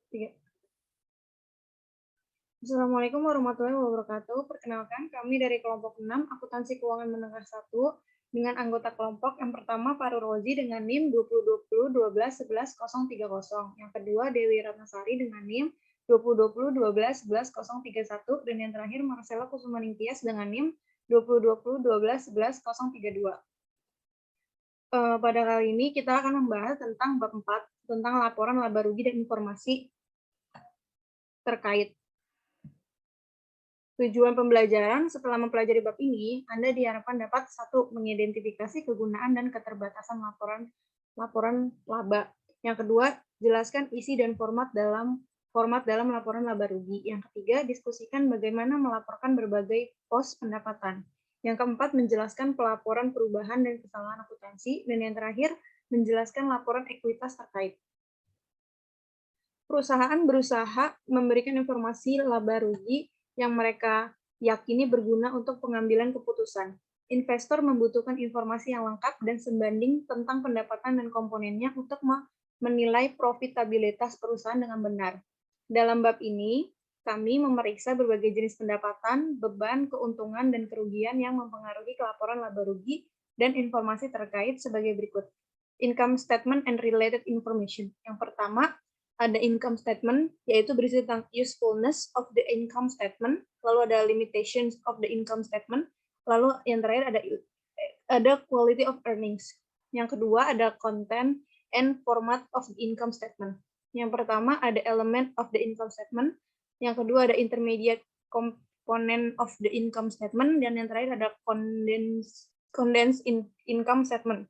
Tiga. Assalamualaikum warahmatullahi wabarakatuh. Perkenalkan, kami dari kelompok 6, Akuntansi Keuangan Menengah 1, dengan anggota kelompok yang pertama Pak Rozi dengan NIM 2020-12-11-030. Yang kedua Dewi Ratnasari dengan NIM 2020-12-11-031. Dan yang terakhir Marcella Kusumaningtyas dengan NIM 2020-12-11-032. Pada kali ini kita akan membahas tentang bab 4, tentang laporan laba rugi dan informasi terkait. Tujuan pembelajaran setelah mempelajari bab ini, Anda diharapkan dapat 1. Mengidentifikasi kegunaan dan keterbatasan laporan laba. Yang kedua, jelaskan isi dan format dalam laporan laba rugi. Yang ketiga, diskusikan bagaimana melaporkan berbagai pos pendapatan. Yang keempat, menjelaskan pelaporan perubahan dan kesalahan akuntansi. Dan yang terakhir, menjelaskan laporan ekuitas terkait. Perusahaan berusaha memberikan informasi laba rugi yang mereka yakini berguna untuk pengambilan keputusan. Investor membutuhkan informasi yang lengkap dan sebanding tentang pendapatan dan komponennya untuk menilai profitabilitas perusahaan dengan benar. Dalam bab ini, kami memeriksa berbagai jenis pendapatan, beban, keuntungan, dan kerugian yang mempengaruhi laporan laba rugi dan informasi terkait sebagai berikut. Income statement and related information. Yang pertama, ada income statement, yaitu berisi tentang usefulness of the income statement, lalu ada limitations of the income statement, lalu yang terakhir ada quality of earnings. Yang kedua ada content and format of the income statement. Yang pertama ada element of the income statement, yang kedua ada intermediate component of the income statement, dan yang terakhir ada condensed income statement.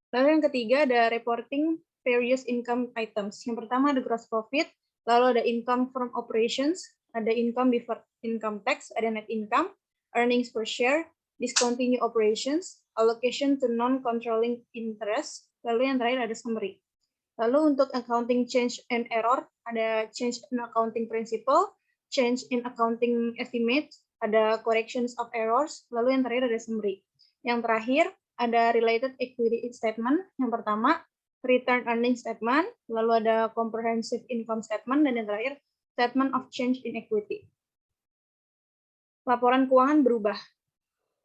Lalu yang ketiga ada reporting various income items. Yang pertama ada gross profit, lalu ada income from operations, ada income before income tax, ada net income, earnings per share, discontinued operations, allocation to non-controlling interest, lalu yang terakhir ada summary. Lalu untuk accounting change and error, ada change in accounting principle, change in accounting estimate, ada corrections of errors, lalu yang terakhir ada summary. Yang terakhir ada related equity statement. Yang pertama return earnings statement, lalu ada comprehensive income statement, dan yang terakhir statement of change in equity. Laporan keuangan berubah.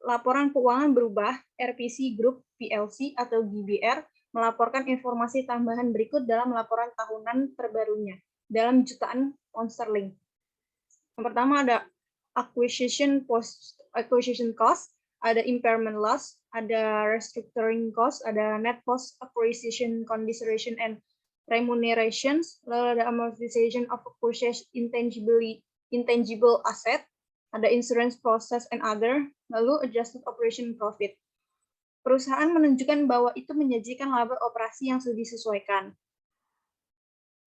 Laporan keuangan berubah, RPC Group PLC atau GBR melaporkan informasi tambahan berikut dalam laporan tahunan terbarunya dalam jutaan pound sterling. Yang pertama ada acquisition cost, ada impairment loss, ada restructuring cost, ada net post acquisition consideration and remunerations, lalu ada amortization of purchased intangible asset, ada insurance process and other, lalu adjusted operation profit. Perusahaan menunjukkan bahwa itu menyajikan laba operasi yang sudah disesuaikan,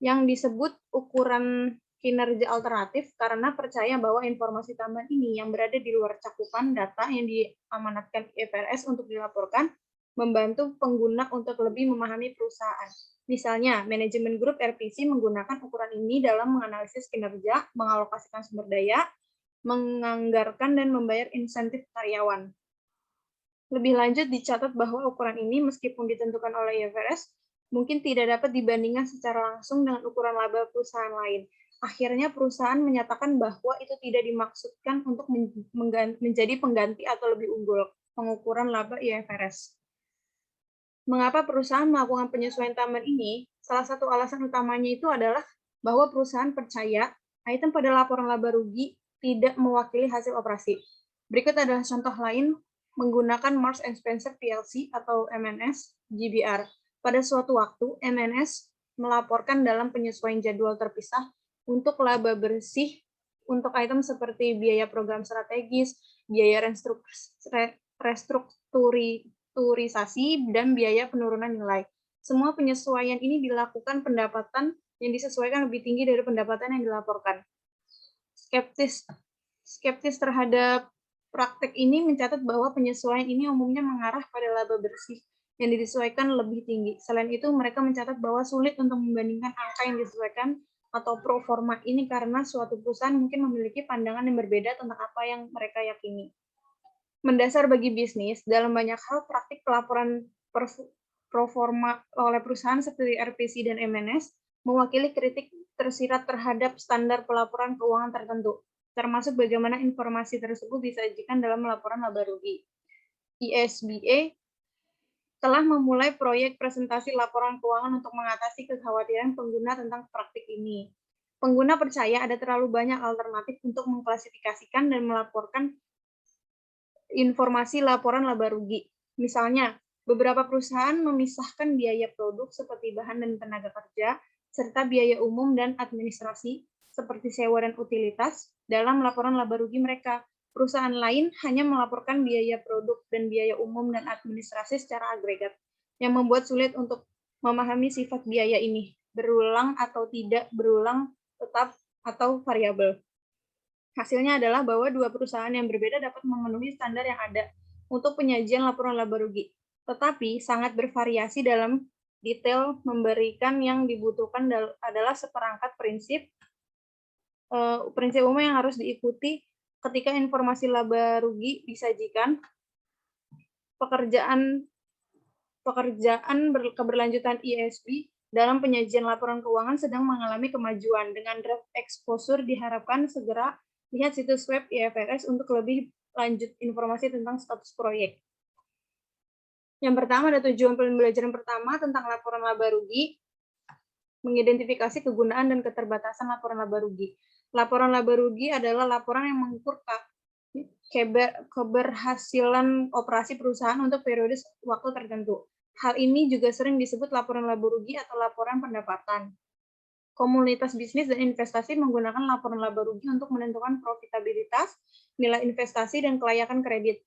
yang disebut ukuran kinerja alternatif karena percaya bahwa informasi tambahan ini yang berada di luar cakupan data yang diamanatkan IFRS untuk dilaporkan membantu pengguna untuk lebih memahami perusahaan. Misalnya, manajemen grup RPC menggunakan ukuran ini dalam menganalisis kinerja, mengalokasikan sumber daya, menganggarkan dan membayar insentif karyawan. Lebih lanjut dicatat bahwa ukuran ini meskipun ditentukan oleh IFRS, mungkin tidak dapat dibandingkan secara langsung dengan ukuran laba perusahaan lain. Akhirnya perusahaan menyatakan bahwa itu tidak dimaksudkan untuk menjadi pengganti atau lebih unggul pengukuran laba IFRS. Mengapa perusahaan melakukan penyesuaian tambahan ini? Salah satu alasan utamanya itu adalah bahwa perusahaan percaya item pada laporan laba rugi tidak mewakili hasil operasi. Berikut adalah contoh lain menggunakan Marks & Spencer PLC atau MNS GBR. Pada suatu waktu, MNS melaporkan dalam penyesuaian jadwal terpisah untuk laba bersih untuk item seperti biaya program strategis, biaya restrukturisasi, dan biaya penurunan nilai. Semua penyesuaian ini dilakukan pendapatan yang disesuaikan lebih tinggi dari pendapatan yang dilaporkan. Skeptis terhadap praktek ini mencatat bahwa penyesuaian ini umumnya mengarah pada laba bersih yang disesuaikan lebih tinggi. Selain itu, mereka mencatat bahwa sulit untuk membandingkan angka yang disesuaikan atau pro forma ini karena suatu perusahaan mungkin memiliki pandangan yang berbeda tentang apa yang mereka yakini. Mendasar bagi bisnis, dalam banyak hal praktik pelaporan pro forma oleh perusahaan seperti RPC dan MNS mewakili kritik tersirat terhadap standar pelaporan keuangan tertentu, termasuk bagaimana informasi tersebut disajikan dalam laporan laba rugi. ISBA telah memulai proyek presentasi laporan keuangan untuk mengatasi kekhawatiran pengguna tentang praktik ini. Pengguna percaya ada terlalu banyak alternatif untuk mengklasifikasikan dan melaporkan informasi laporan laba rugi. Misalnya, beberapa perusahaan memisahkan biaya produk seperti bahan dan tenaga kerja, serta biaya umum dan administrasi seperti sewa dan utilitas dalam laporan laba rugi mereka. Perusahaan lain hanya melaporkan biaya produk dan biaya umum dan administrasi secara agregat, yang membuat sulit untuk memahami sifat biaya ini, berulang atau tidak berulang, tetap atau variabel. Hasilnya adalah bahwa dua perusahaan yang berbeda dapat memenuhi standar yang ada untuk penyajian laporan laba rugi, tetapi sangat bervariasi dalam detail memberikan yang dibutuhkan adalah seperangkat prinsip umum yang harus diikuti ketika informasi laba rugi disajikan. Pekerjaan keberlanjutan ISB dalam penyajian laporan keuangan sedang mengalami kemajuan. Dengan draft exposure diharapkan segera lihat situs web IFRS untuk lebih lanjut informasi tentang status proyek. Yang pertama ada tujuan pembelajaran pertama tentang laporan laba rugi, mengidentifikasi kegunaan dan keterbatasan laporan laba rugi. Laporan laba rugi adalah laporan yang mengukur keberhasilan operasi perusahaan untuk periode waktu tertentu. Hal ini juga sering disebut laporan laba rugi atau laporan pendapatan. Komunitas bisnis dan investasi menggunakan laporan laba rugi untuk menentukan profitabilitas, nilai investasi, dan kelayakan kredit.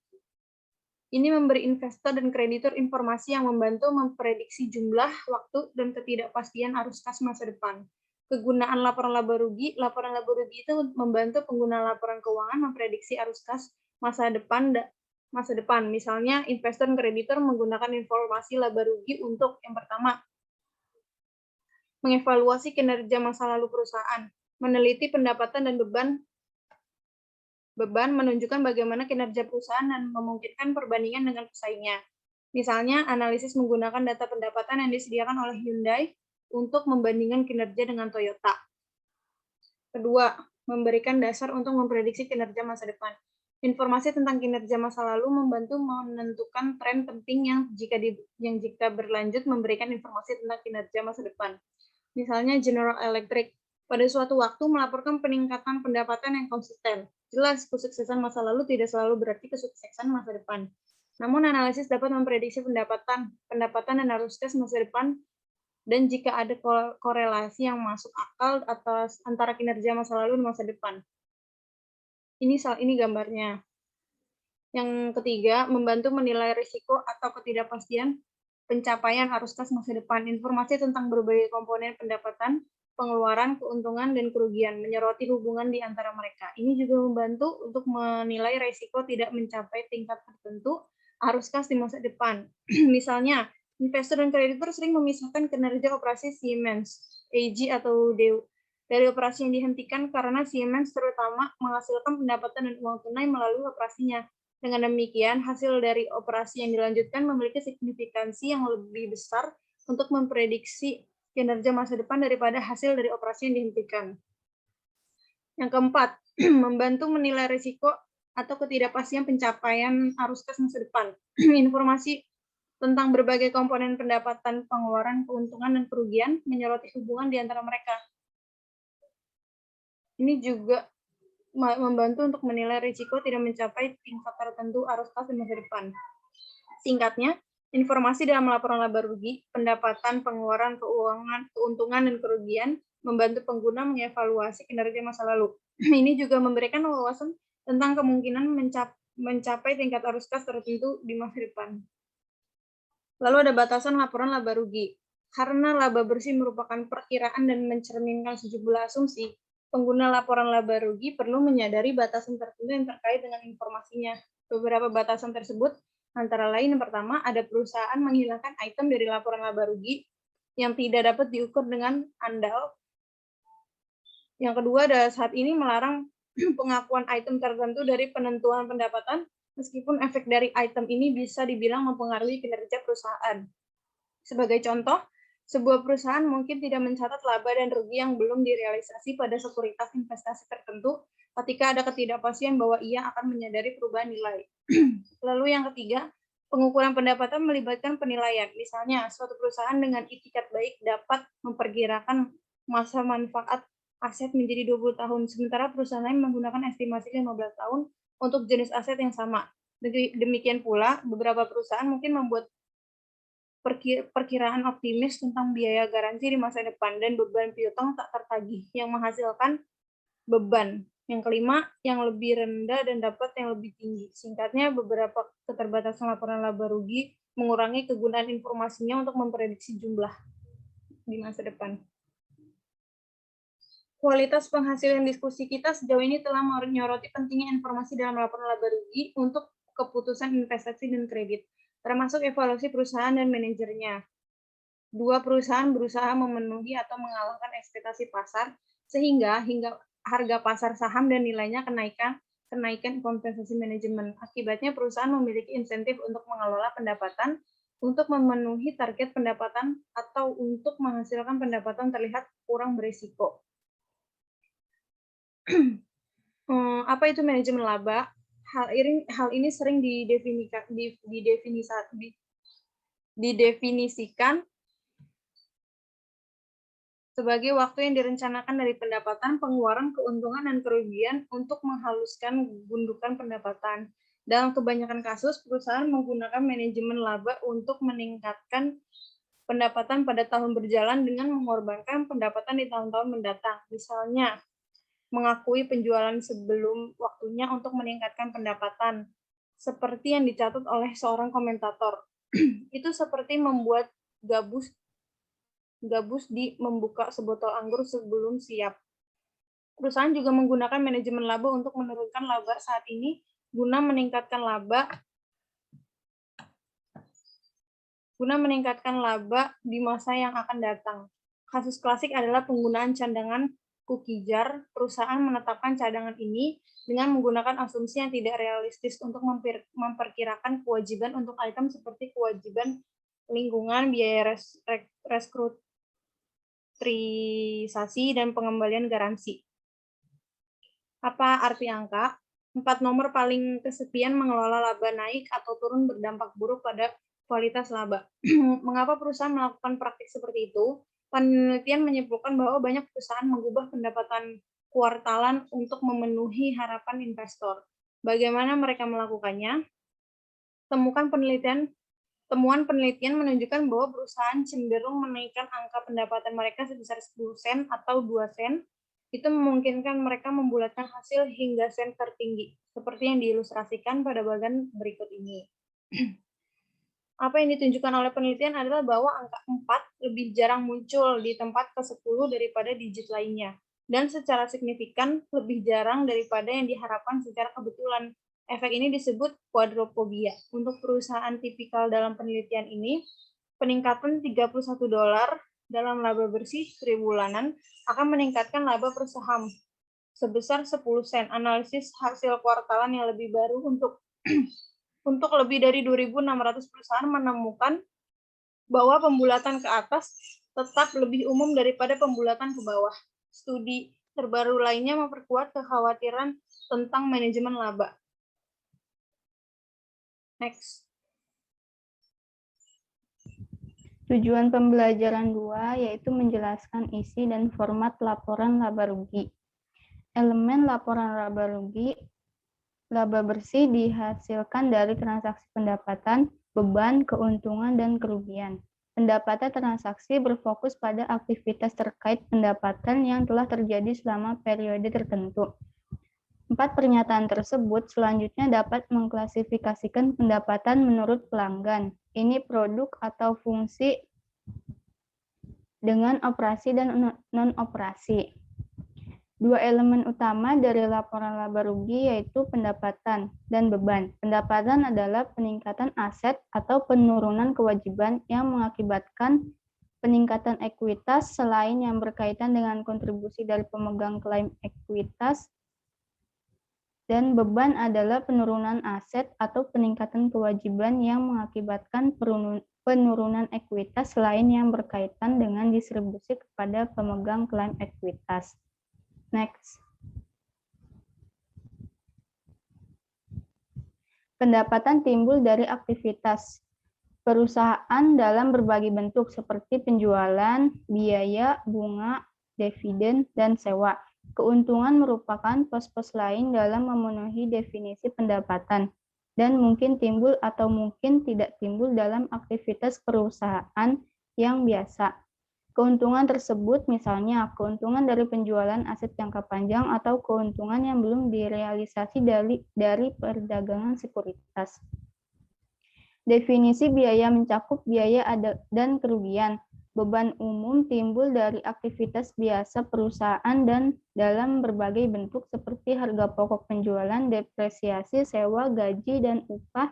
Ini memberi investor dan kreditur informasi yang membantu memprediksi jumlah, waktu, dan ketidakpastian arus kas masa depan. Kegunaan laporan laba rugi itu membantu pengguna laporan keuangan memprediksi arus kas masa depan. Misalnya, investor dan kreditur menggunakan informasi laba rugi untuk yang pertama, mengevaluasi kinerja masa lalu perusahaan, meneliti pendapatan dan beban menunjukkan bagaimana kinerja perusahaan dan memungkinkan perbandingan dengan pesaingnya. Misalnya, analisis menggunakan data pendapatan yang disediakan oleh Hyundai untuk membandingkan kinerja dengan Toyota. Kedua, memberikan dasar untuk memprediksi kinerja masa depan. Informasi tentang kinerja masa lalu membantu menentukan tren penting yang jika berlanjut memberikan informasi tentang kinerja masa depan. Misalnya, General Electric pada suatu waktu melaporkan peningkatan pendapatan yang konsisten. Jelas, kesuksesan masa lalu tidak selalu berarti kesuksesan masa depan. Namun, analisis dapat memprediksi pendapatan dan arus kas masa depan, dan jika ada korelasi yang masuk akal antara kinerja masa lalu dan masa depan. Ini gambarnya. Yang ketiga, membantu menilai risiko atau ketidakpastian pencapaian arus kas masa depan. Informasi tentang berbagai komponen pendapatan, pengeluaran, keuntungan, dan kerugian, menyoroti hubungan di antara mereka. Ini juga membantu untuk menilai risiko tidak mencapai tingkat tertentu arus kas di masa depan. Misalnya, investor dan kreditur sering memisahkan kinerja operasi Siemens, AG atau DEW dari operasi yang dihentikan karena Siemens terutama menghasilkan pendapatan dan uang tunai melalui operasinya. Dengan demikian, hasil dari operasi yang dilanjutkan memiliki signifikansi yang lebih besar untuk memprediksi kinerja masa depan daripada hasil dari operasi yang dihentikan. Yang keempat, membantu menilai risiko atau ketidakpastian pencapaian arus kas masa depan. Informasi tentang berbagai komponen pendapatan, pengeluaran, keuntungan, dan kerugian menyoroti hubungan di antara mereka. Ini juga membantu untuk menilai risiko tidak mencapai tingkat tertentu arus kas di masa depan. Singkatnya, informasi dalam laporan laba rugi, pendapatan, pengeluaran, keuangan, keuntungan, dan kerugian membantu pengguna mengevaluasi kinerja masa lalu. Ini juga memberikan wawasan tentang kemungkinan mencapai tingkat arus kas tertentu di masa depan. Lalu ada batasan laporan laba rugi. Karena laba bersih merupakan perkiraan dan mencerminkan sejumlah asumsi, pengguna laporan laba rugi perlu menyadari batasan tertentu yang terkait dengan informasinya. Beberapa batasan tersebut antara lain, yang pertama, ada perusahaan menghilangkan item dari laporan laba rugi yang tidak dapat diukur dengan andal. Yang kedua, ada saat ini melarang pengakuan item tertentu dari penentuan pendapatan, meskipun efek dari item ini bisa dibilang mempengaruhi kinerja perusahaan. Sebagai contoh, Sebuah perusahaan mungkin tidak mencatat laba dan rugi yang belum direalisasi pada sekuritas investasi tertentu ketika ada ketidakpastian bahwa ia akan menyadari perubahan nilai. Lalu yang ketiga, pengukuran pendapatan melibatkan penilaian. Misalnya, suatu perusahaan dengan itikat baik dapat memperkirakan masa manfaat aset menjadi 20 tahun, sementara perusahaan lain menggunakan estimasi 15 tahun untuk jenis aset yang sama. Demikian pula, beberapa perusahaan mungkin membuat perkiraan optimis tentang biaya garansi di masa depan dan beban piutang tak tertagih yang menghasilkan beban. Yang kelima, yang lebih rendah dan dapat yang lebih tinggi. Singkatnya, beberapa keterbatasan laporan laba rugi mengurangi kegunaan informasinya untuk memprediksi jumlah di masa depan. Kualitas penghasilan diskusi kita sejauh ini telah menyoroti pentingnya informasi dalam laporan laba rugi untuk keputusan investasi dan kredit, termasuk evaluasi perusahaan dan manajernya. Dua perusahaan berusaha memenuhi atau mengalahkan ekspektasi pasar, sehingga harga pasar saham dan nilainya kenaikan kompensasi manajemen. Akibatnya perusahaan memiliki insentif untuk mengelola pendapatan, untuk memenuhi target pendapatan, atau untuk menghasilkan pendapatan terlihat kurang berisiko. Apa itu manajemen laba? Hal ini sering didefinisikan sebagai waktu yang direncanakan dari pendapatan, pengeluaran, keuntungan, dan kerugian untuk menghaluskan gundukan pendapatan. Dalam kebanyakan kasus, perusahaan menggunakan manajemen laba untuk meningkatkan pendapatan pada tahun berjalan dengan mengorbankan pendapatan di tahun-tahun mendatang. Misalnya, mengakui penjualan sebelum waktunya untuk meningkatkan pendapatan, seperti yang dicatat oleh seorang komentator. Itu seperti membuat gabus di membuka sebotol anggur sebelum siap. Perusahaan juga menggunakan manajemen laba untuk menurunkan laba saat ini guna meningkatkan laba di masa yang akan datang. Kasus klasik adalah penggunaan cadangan cookie jar. Perusahaan menetapkan cadangan ini dengan menggunakan asumsi yang tidak realistis untuk memperkirakan kewajiban untuk item seperti kewajiban lingkungan, biaya restrukturisasi, dan pengembalian garansi. Apa arti angka? 4 nomor paling kesekian mengelola laba naik atau turun berdampak buruk pada kualitas laba. Mengapa perusahaan melakukan praktik seperti itu? Penelitian menyimpulkan bahwa banyak perusahaan mengubah pendapatan kuartalan untuk memenuhi harapan investor. Bagaimana mereka melakukannya? Temuan penelitian menunjukkan bahwa perusahaan cenderung menaikkan angka pendapatan mereka sebesar 10 sen atau 2 sen. Itu memungkinkan mereka membulatkan hasil hingga sen tertinggi, seperti yang diilustrasikan pada bagian berikut ini. Apa yang ditunjukkan oleh penelitian adalah bahwa angka 4 lebih jarang muncul di tempat ke-10 daripada digit lainnya, dan secara signifikan lebih jarang daripada yang diharapkan secara kebetulan. Efek ini disebut quadrophobia. Untuk perusahaan tipikal dalam penelitian ini, peningkatan $31 dalam laba bersih tribulanan akan meningkatkan laba per saham sebesar 10 sen. Analisis hasil kuartalan yang lebih baru untuk lebih dari 2.600 perusahaan menemukan bahwa pembulatan ke atas tetap lebih umum daripada pembulatan ke bawah. Studi terbaru lainnya memperkuat kekhawatiran tentang manajemen laba. Next. Tujuan pembelajaran 2 yaitu menjelaskan isi dan format laporan laba rugi. Elemen laporan laba rugi, laba bersih dihasilkan dari transaksi pendapatan, beban, keuntungan, dan kerugian. Pendapatan transaksi berfokus pada aktivitas terkait pendapatan yang telah terjadi selama periode tertentu. 4 pernyataan tersebut selanjutnya dapat mengklasifikasikan pendapatan menurut pelanggan. Ini produk atau fungsi dengan operasi dan non-operasi. 2 elemen utama dari laporan laba rugi yaitu pendapatan dan beban. Pendapatan adalah peningkatan aset atau penurunan kewajiban yang mengakibatkan peningkatan ekuitas selain yang berkaitan dengan kontribusi dari pemegang klaim ekuitas. Dan beban adalah penurunan aset atau peningkatan kewajiban yang mengakibatkan penurunan ekuitas selain yang berkaitan dengan distribusi kepada pemegang klaim ekuitas. Next. Pendapatan timbul dari aktivitas perusahaan dalam berbagai bentuk seperti penjualan, biaya, bunga, dividen, dan sewa. Keuntungan merupakan pos-pos lain dalam memenuhi definisi pendapatan dan mungkin timbul atau mungkin tidak timbul dalam aktivitas perusahaan yang biasa. Keuntungan tersebut misalnya keuntungan dari penjualan aset jangka panjang atau keuntungan yang belum direalisasi dari perdagangan sekuritas. Definisi biaya mencakup biaya dan kerugian. Beban umum timbul dari aktivitas biasa perusahaan dan dalam berbagai bentuk seperti harga pokok penjualan, depresiasi, sewa, gaji, dan upah,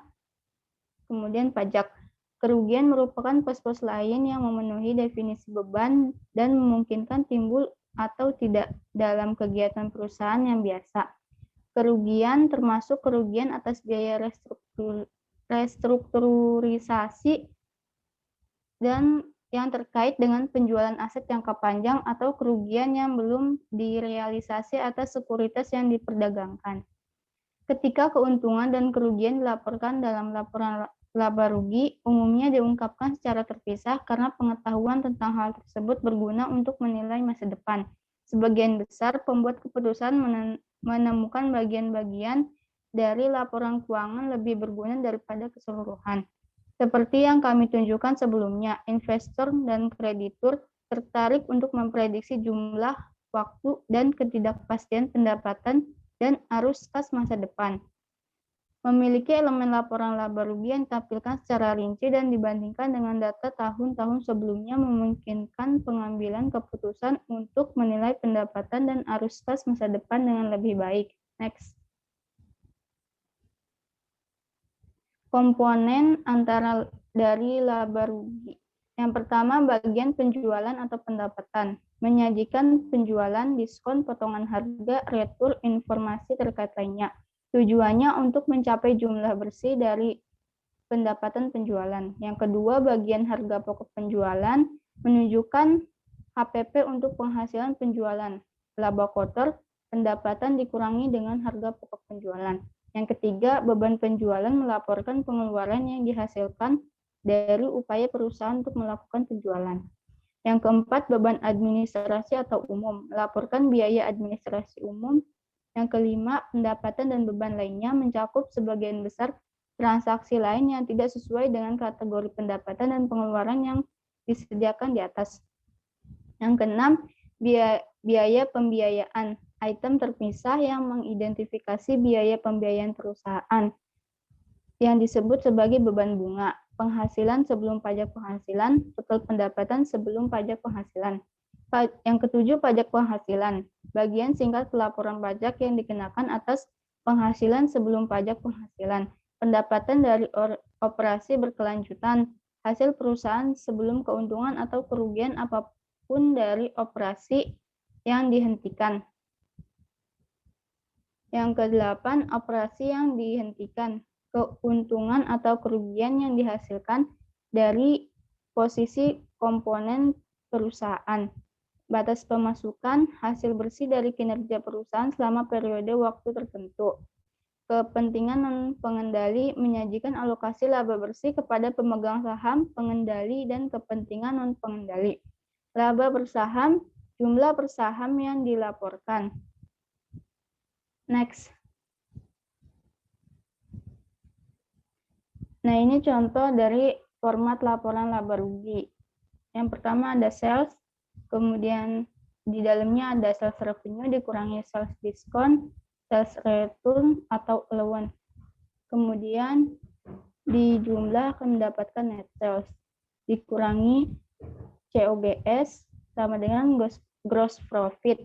kemudian pajak. Kerugian merupakan pos-pos lain yang memenuhi definisi beban dan memungkinkan timbul atau tidak dalam kegiatan perusahaan yang biasa. Kerugian termasuk kerugian atas biaya restrukturisasi dan yang terkait dengan penjualan aset jangka panjang atau kerugian yang belum direalisasi atas sekuritas yang diperdagangkan. Ketika keuntungan dan kerugian dilaporkan dalam laporan laba rugi, umumnya diungkapkan secara terpisah karena pengetahuan tentang hal tersebut berguna untuk menilai masa depan. Sebagian besar pembuat keputusan menemukan bagian-bagian dari laporan keuangan lebih berguna daripada keseluruhan. Seperti yang kami tunjukkan sebelumnya, investor dan kreditur tertarik untuk memprediksi jumlah, waktu, dan ketidakpastian pendapatan dan arus kas masa depan. Memiliki elemen laporan laba rugi yang ditampilkan secara rinci dan dibandingkan dengan data tahun-tahun sebelumnya memungkinkan pengambilan keputusan untuk menilai pendapatan dan arus kas masa depan dengan lebih baik. Next. Komponen antara dari laba rugi. Yang pertama, bagian penjualan atau pendapatan. Menyajikan penjualan, diskon, potongan harga, retur, informasi terkait lainnya. Tujuannya untuk mencapai jumlah bersih dari pendapatan penjualan. Yang kedua, bagian harga pokok penjualan. Menunjukkan HPP untuk penghasilan penjualan. Laba kotor, pendapatan dikurangi dengan harga pokok penjualan. Yang ketiga, beban penjualan melaporkan pengeluaran yang dihasilkan dari upaya perusahaan untuk melakukan penjualan. Yang keempat, beban administrasi atau umum, melaporkan biaya administrasi umum. Yang kelima, pendapatan dan beban lainnya mencakup sebagian besar transaksi lain yang tidak sesuai dengan kategori pendapatan dan pengeluaran yang disediakan di atas. Yang keenam, biaya pembiayaan, item terpisah yang mengidentifikasi biaya pembiayaan perusahaan yang disebut sebagai beban bunga, penghasilan sebelum pajak penghasilan, total pendapatan sebelum pajak penghasilan. Yang ketujuh, pajak penghasilan, bagian singkat pelaporan pajak yang dikenakan atas penghasilan sebelum pajak penghasilan, pendapatan dari operasi berkelanjutan, hasil perusahaan sebelum keuntungan atau kerugian apapun dari operasi yang dihentikan. Yang kedelapan, operasi yang dihentikan, keuntungan atau kerugian yang dihasilkan dari posisi komponen perusahaan. Batas pemasukan, hasil bersih dari kinerja perusahaan selama periode waktu tertentu. Kepentingan non-pengendali menyajikan alokasi laba bersih kepada pemegang saham, pengendali, dan kepentingan non-pengendali. Laba bersaham, jumlah persaham yang dilaporkan. Next. Nah, ini contoh dari format laporan laba rugi. Yang pertama ada sales, kemudian di dalamnya ada sales revenue dikurangi sales discount, sales return atau allowance. Kemudian di jumlah akan mendapatkan net sales dikurangi COGS sama dengan gross profit.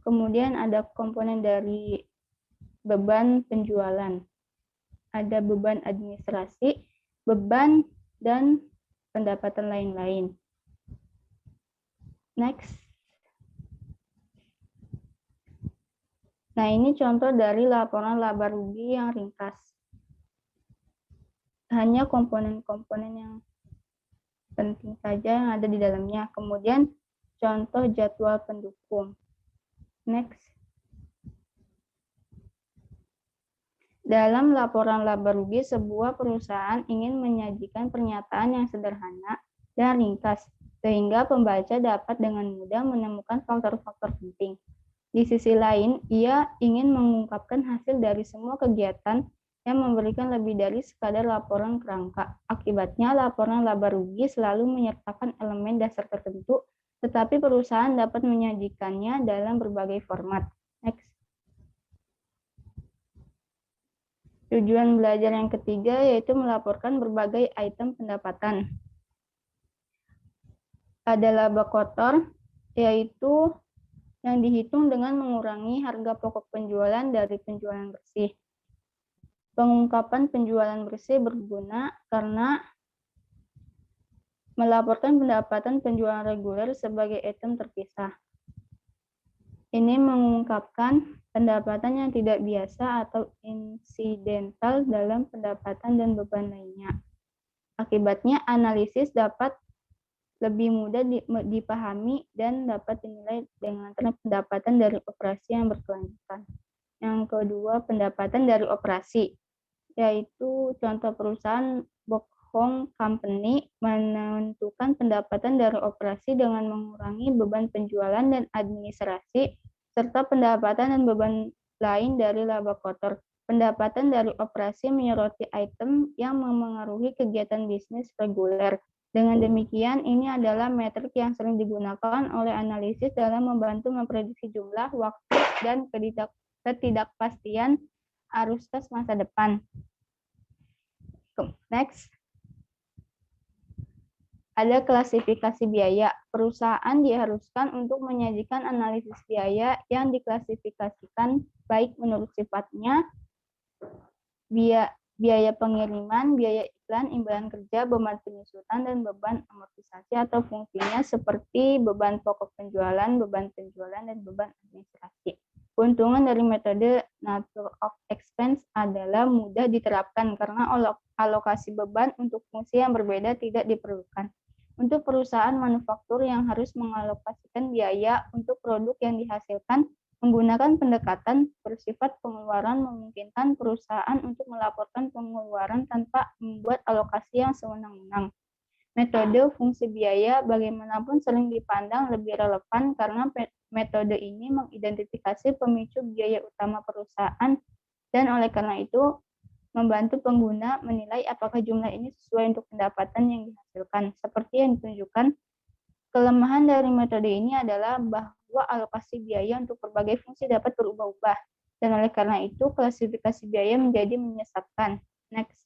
Kemudian ada komponen dari beban penjualan. Ada beban administrasi, beban, dan pendapatan lain-lain. Next. Nah, ini contoh dari laporan laba rugi yang ringkas. Hanya komponen-komponen yang penting saja yang ada di dalamnya. Kemudian contoh jadwal pendukung. Next. Dalam laporan laba rugi, sebuah perusahaan ingin menyajikan pernyataan yang sederhana dan ringkas, sehingga pembaca dapat dengan mudah menemukan faktor-faktor penting. Di sisi lain, ia ingin mengungkapkan hasil dari semua kegiatan yang memberikan lebih dari sekadar laporan kerangka. Akibatnya, laporan laba rugi selalu menyertakan elemen dasar tertentu, tetapi perusahaan dapat menyajikannya dalam berbagai format. Next. Tujuan belajar yang ketiga yaitu melaporkan berbagai item pendapatan. Ada laba kotor, yaitu yang dihitung dengan mengurangi harga pokok penjualan dari penjualan bersih. Pengungkapan penjualan bersih berguna karena melaporkan pendapatan penjualan reguler sebagai item terpisah. Ini mengungkapkan pendapatan yang tidak biasa atau insidental dalam pendapatan dan beban lainnya. Akibatnya, analisis dapat lebih mudah dipahami dan dapat dinilai dengan pendapatan dari operasi yang berkelanjutan. Yang kedua, pendapatan dari operasi, yaitu contoh perusahaan Bokhong Company menentukan pendapatan dari operasi dengan mengurangi beban penjualan dan administrasi, serta pendapatan dan beban lain dari laba kotor. Pendapatan dari operasi menyoroti item yang memengaruhi kegiatan bisnis reguler. Dengan demikian, ini adalah metrik yang sering digunakan oleh analisis dalam membantu memprediksi jumlah, waktu, dan ketidakpastian arus kas masa depan. Next. Ada klasifikasi biaya. Perusahaan diharuskan untuk menyajikan analisis biaya yang diklasifikasikan baik menurut sifatnya, biaya pengiriman, biaya iklan, imbalan kerja, beban penyusutan, dan beban amortisasi atau fungsinya seperti beban pokok penjualan, dan beban administrasi. Keuntungan dari metode nature of expense adalah mudah diterapkan karena alokasi beban untuk fungsi yang berbeda tidak diperlukan. Untuk perusahaan manufaktur yang harus mengalokasikan biaya untuk produk yang dihasilkan, menggunakan pendekatan bersifat pengeluaran memungkinkan perusahaan untuk melaporkan pengeluaran tanpa membuat alokasi yang sewenang-wenang. Metode fungsi biaya bagaimanapun sering dipandang lebih relevan karena metode ini mengidentifikasi pemicu biaya utama perusahaan dan oleh karena itu membantu pengguna menilai apakah jumlah ini sesuai untuk pendapatan yang dihasilkan. Seperti yang ditunjukkan, kelemahan dari metode ini adalah bahwa alokasi biaya untuk berbagai fungsi dapat berubah-ubah dan oleh karena itu klasifikasi biaya menjadi menyesatkan. Next.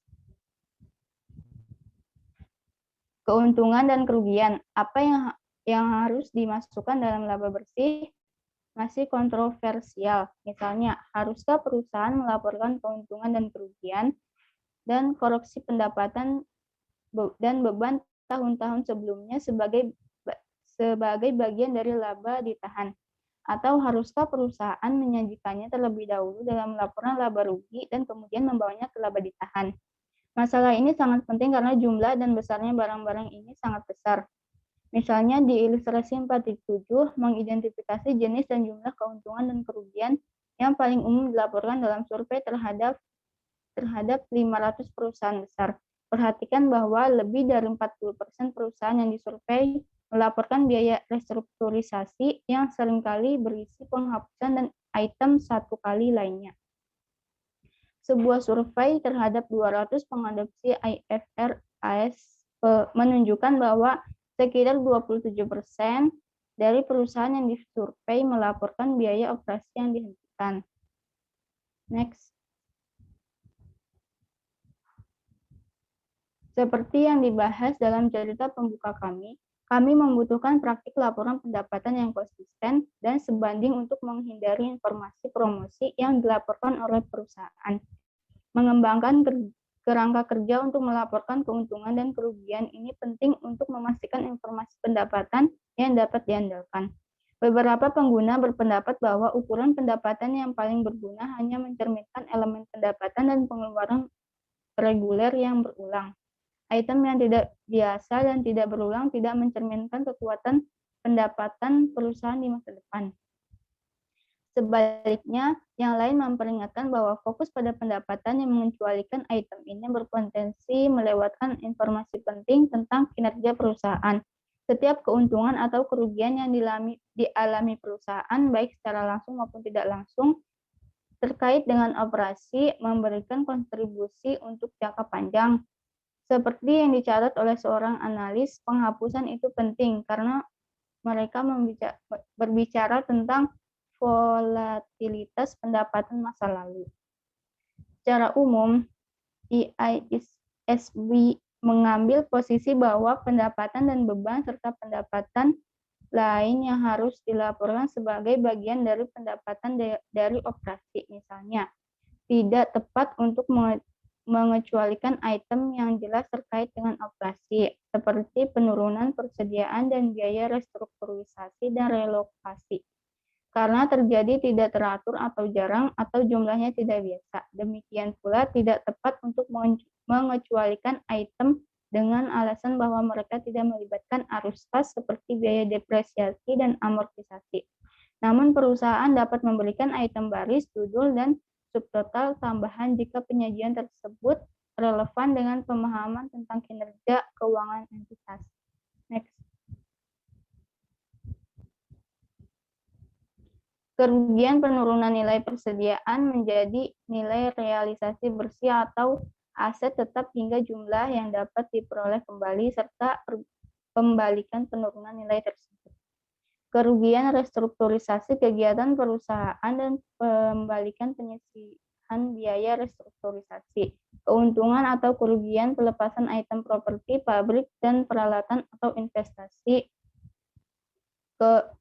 Keuntungan dan kerugian. Apa yang harus dimasukkan dalam laba bersih masih kontroversial. Misalnya, haruskah perusahaan melaporkan keuntungan dan kerugian dan koreksi pendapatan dan beban tahun-tahun sebelumnya sebagai bagian dari laba ditahan? Atau haruskah perusahaan menyajikannya terlebih dahulu dalam laporan laba rugi dan kemudian membawanya ke laba ditahan? Masalah ini sangat penting karena jumlah dan besarnya barang-barang ini sangat besar. Misalnya di ilustrasi 4.7 mengidentifikasi jenis dan jumlah keuntungan dan kerugian yang paling umum dilaporkan dalam survei terhadap 500 perusahaan besar. Perhatikan bahwa lebih dari 40% perusahaan yang disurvei melaporkan biaya restrukturisasi yang seringkali berisi penghapusan dan item satu kali lainnya. Sebuah survei terhadap 200 pengadopsi IFRS menunjukkan bahwa sekitar 27% dari perusahaan yang disurvei melaporkan biaya operasi yang dihentikan. Next. Seperti yang dibahas dalam cerita pembuka kami membutuhkan praktik laporan pendapatan yang konsisten dan sebanding untuk menghindari informasi promosi yang dilaporkan oleh perusahaan. Mengembangkan kerangka kerja untuk melaporkan keuntungan dan kerugian ini penting untuk memastikan informasi pendapatan yang dapat diandalkan. Beberapa pengguna berpendapat bahwa ukuran pendapatan yang paling berguna hanya mencerminkan elemen pendapatan dan pengeluaran reguler yang berulang. Item yang tidak biasa dan tidak berulang tidak mencerminkan kekuatan pendapatan perusahaan di masa depan. Sebaliknya, yang lain memperingatkan bahwa fokus pada pendapatan yang mengecualikan item ini berpotensi melewatkan informasi penting tentang kinerja perusahaan. Setiap keuntungan atau kerugian yang dialami perusahaan, baik secara langsung maupun tidak langsung, terkait dengan operasi, memberikan kontribusi untuk jangka panjang. Seperti yang dicatat oleh seorang analis, penghapusan itu penting karena mereka berbicara tentang volatilitas pendapatan masa lalu. Secara umum, IISB mengambil posisi bahwa pendapatan dan beban serta pendapatan lain yang harus dilaporkan sebagai bagian dari pendapatan dari operasi. Misalnya, tidak tepat untuk mengecualikan item yang jelas terkait dengan operasi, seperti penurunan persediaan dan biaya restrukturisasi dan relokasi, karena terjadi tidak teratur atau jarang atau jumlahnya tidak biasa. Demikian pula tidak tepat untuk mengecualikan item dengan alasan bahwa mereka tidak melibatkan arus kas seperti biaya depresiasi dan amortisasi. Namun perusahaan dapat memberikan item baris, judul, dan subtotal tambahan jika penyajian tersebut relevan dengan pemahaman tentang kinerja keuangan entitas. Next. Kerugian penurunan nilai persediaan menjadi nilai realisasi bersih atau aset tetap hingga jumlah yang dapat diperoleh kembali serta pembalikan penurunan nilai tersebut. Kerugian restrukturisasi kegiatan perusahaan dan pembalikan penyisihan biaya restrukturisasi. Keuntungan atau kerugian pelepasan item properti, pabrik, dan peralatan atau investasi.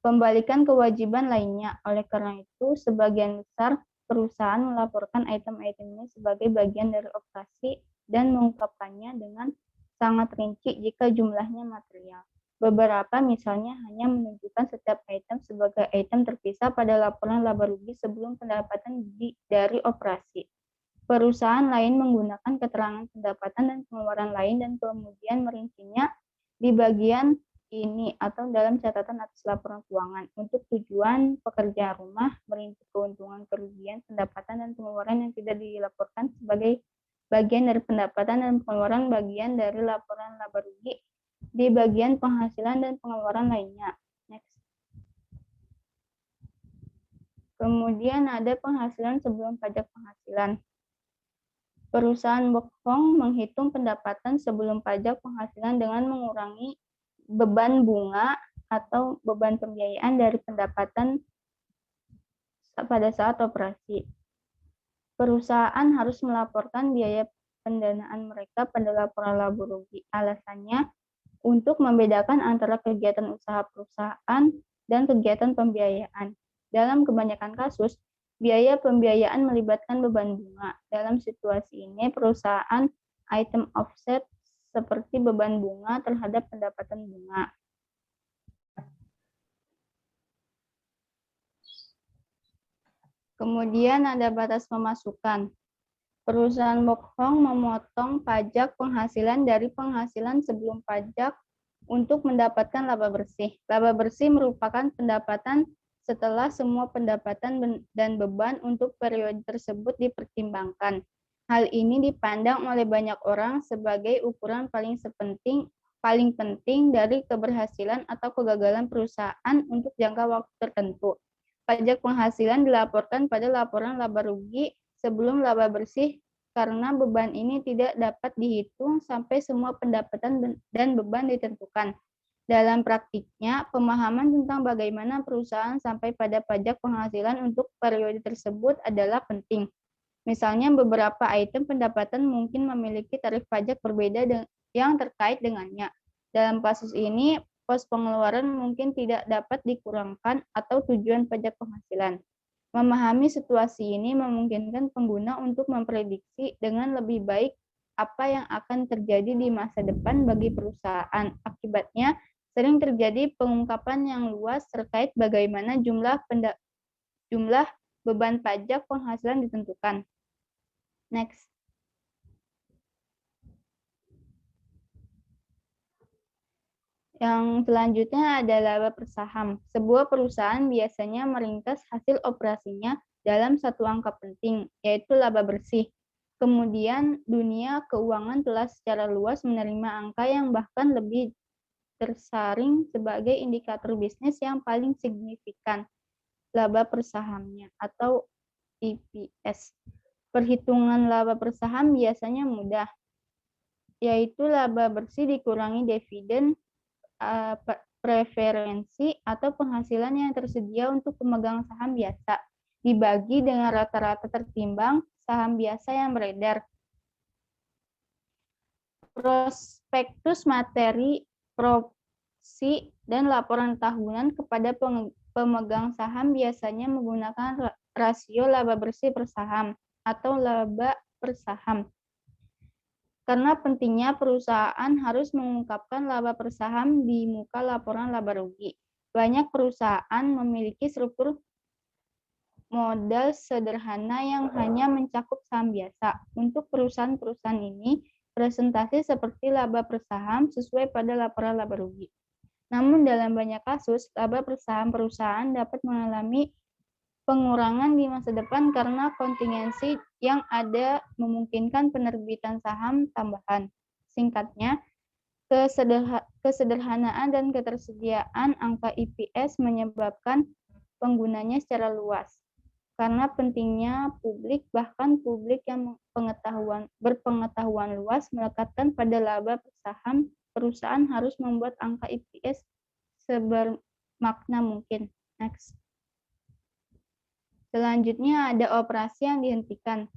Pembalikan kewajiban lainnya. Oleh karena itu, sebagian besar perusahaan melaporkan item-item ini sebagai bagian dari operasi dan mengungkapkannya dengan sangat rinci jika jumlahnya material. Beberapa misalnya hanya menunjukkan setiap item sebagai item terpisah pada laporan laba rugi sebelum pendapatan dari operasi. Perusahaan lain menggunakan keterangan pendapatan dan pengeluaran lain dan kemudian merincinya di bagian ini atau dalam catatan atas laporan keuangan untuk tujuan pekerjaan rumah, merinci keuntungan, kerugian, pendapatan, dan pengeluaran yang tidak dilaporkan sebagai bagian dari pendapatan dan pengeluaran bagian dari laporan laba rugi di bagian penghasilan dan pengeluaran lainnya. Next. Kemudian ada penghasilan sebelum pajak penghasilan. Perusahaan bohong menghitung pendapatan sebelum pajak penghasilan dengan mengurangi beban bunga atau beban pembiayaan dari pendapatan pada saat operasi. Perusahaan harus melaporkan biaya pendanaan mereka pada laporan laba rugi. Alasannya untuk membedakan antara kegiatan usaha perusahaan dan kegiatan pembiayaan. Dalam kebanyakan kasus, biaya pembiayaan melibatkan beban bunga. Dalam situasi ini, perusahaan item offset seperti beban bunga terhadap pendapatan bunga. Kemudian ada batas pemasukan. Perusahaan bohong memotong pajak penghasilan dari penghasilan sebelum pajak untuk mendapatkan laba bersih. Laba bersih merupakan pendapatan setelah semua pendapatan dan beban untuk periode tersebut dipertimbangkan. Hal ini dipandang oleh banyak orang sebagai ukuran paling penting dari keberhasilan atau kegagalan perusahaan untuk jangka waktu tertentu. Pajak penghasilan dilaporkan pada laporan laba rugi sebelum laba bersih karena beban ini tidak dapat dihitung sampai semua pendapatan dan beban ditentukan. Dalam praktiknya, pemahaman tentang bagaimana perusahaan sampai pada pajak penghasilan untuk periode tersebut adalah penting. Misalnya, beberapa item pendapatan mungkin memiliki tarif pajak berbeda yang terkait dengannya. Dalam kasus ini, pos pengeluaran mungkin tidak dapat dikurangkan atau tujuan pajak penghasilan. Memahami situasi ini memungkinkan pengguna untuk memprediksi dengan lebih baik apa yang akan terjadi di masa depan bagi perusahaan. Akibatnya, Sering terjadi pengungkapan yang luas terkait bagaimana jumlah beban pajak penghasilan ditentukan. Next. Yang selanjutnya adalah laba per saham. Sebuah perusahaan biasanya meringkas hasil operasinya dalam satu angka penting, yaitu laba bersih. Kemudian dunia keuangan telah secara luas menerima angka yang bahkan lebih tersaring sebagai indikator bisnis yang paling signifikan, laba per sahamnya atau EPS. Perhitungan laba per saham biasanya mudah, yaitu laba bersih dikurangi dividen preferensi atau penghasilan yang tersedia untuk pemegang saham biasa, dibagi dengan rata-rata tertimbang saham biasa yang beredar. Prospektus materi, proxy, dan laporan tahunan kepada pemegang saham biasanya menggunakan rasio laba bersih per saham atau laba per saham. Karena pentingnya perusahaan harus mengungkapkan laba per saham di muka laporan laba rugi. Banyak perusahaan memiliki struktur modal sederhana yang hanya mencakup saham biasa. Untuk perusahaan-perusahaan ini, presentasi seperti laba per saham sesuai pada laporan laba rugi. Namun dalam banyak kasus, laba per saham perusahaan dapat mengalami pengurangan di masa depan karena kontingensi yang ada memungkinkan penerbitan saham tambahan. Singkatnya, kesederhanaan dan ketersediaan angka EPS menyebabkan penggunanya secara luas. Karena pentingnya publik, bahkan publik yang berpengetahuan luas melekatkan pada laba per saham, perusahaan harus membuat angka EPS sebermakna mungkin. Next. Selanjutnya ada operasi yang dihentikan.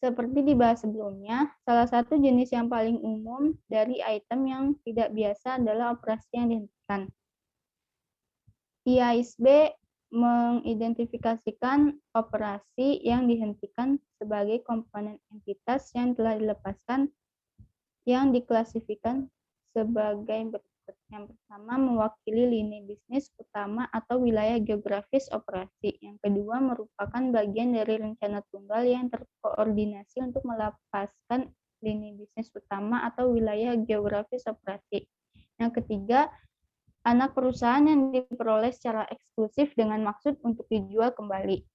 Seperti dibahas sebelumnya, salah satu jenis yang paling umum dari item yang tidak biasa adalah operasi yang dihentikan. IASB mengidentifikasikan operasi yang dihentikan sebagai komponen entitas yang telah dilepaskan yang diklasifikasikan sebagai berikut. Yang pertama, mewakili lini bisnis utama atau wilayah geografis operasi. Yang kedua, merupakan bagian dari rencana tunggal yang terkoordinasi untuk melepaskan lini bisnis utama atau wilayah geografis operasi. Yang ketiga, anak perusahaan yang diperoleh secara eksklusif dengan maksud untuk dijual kembali.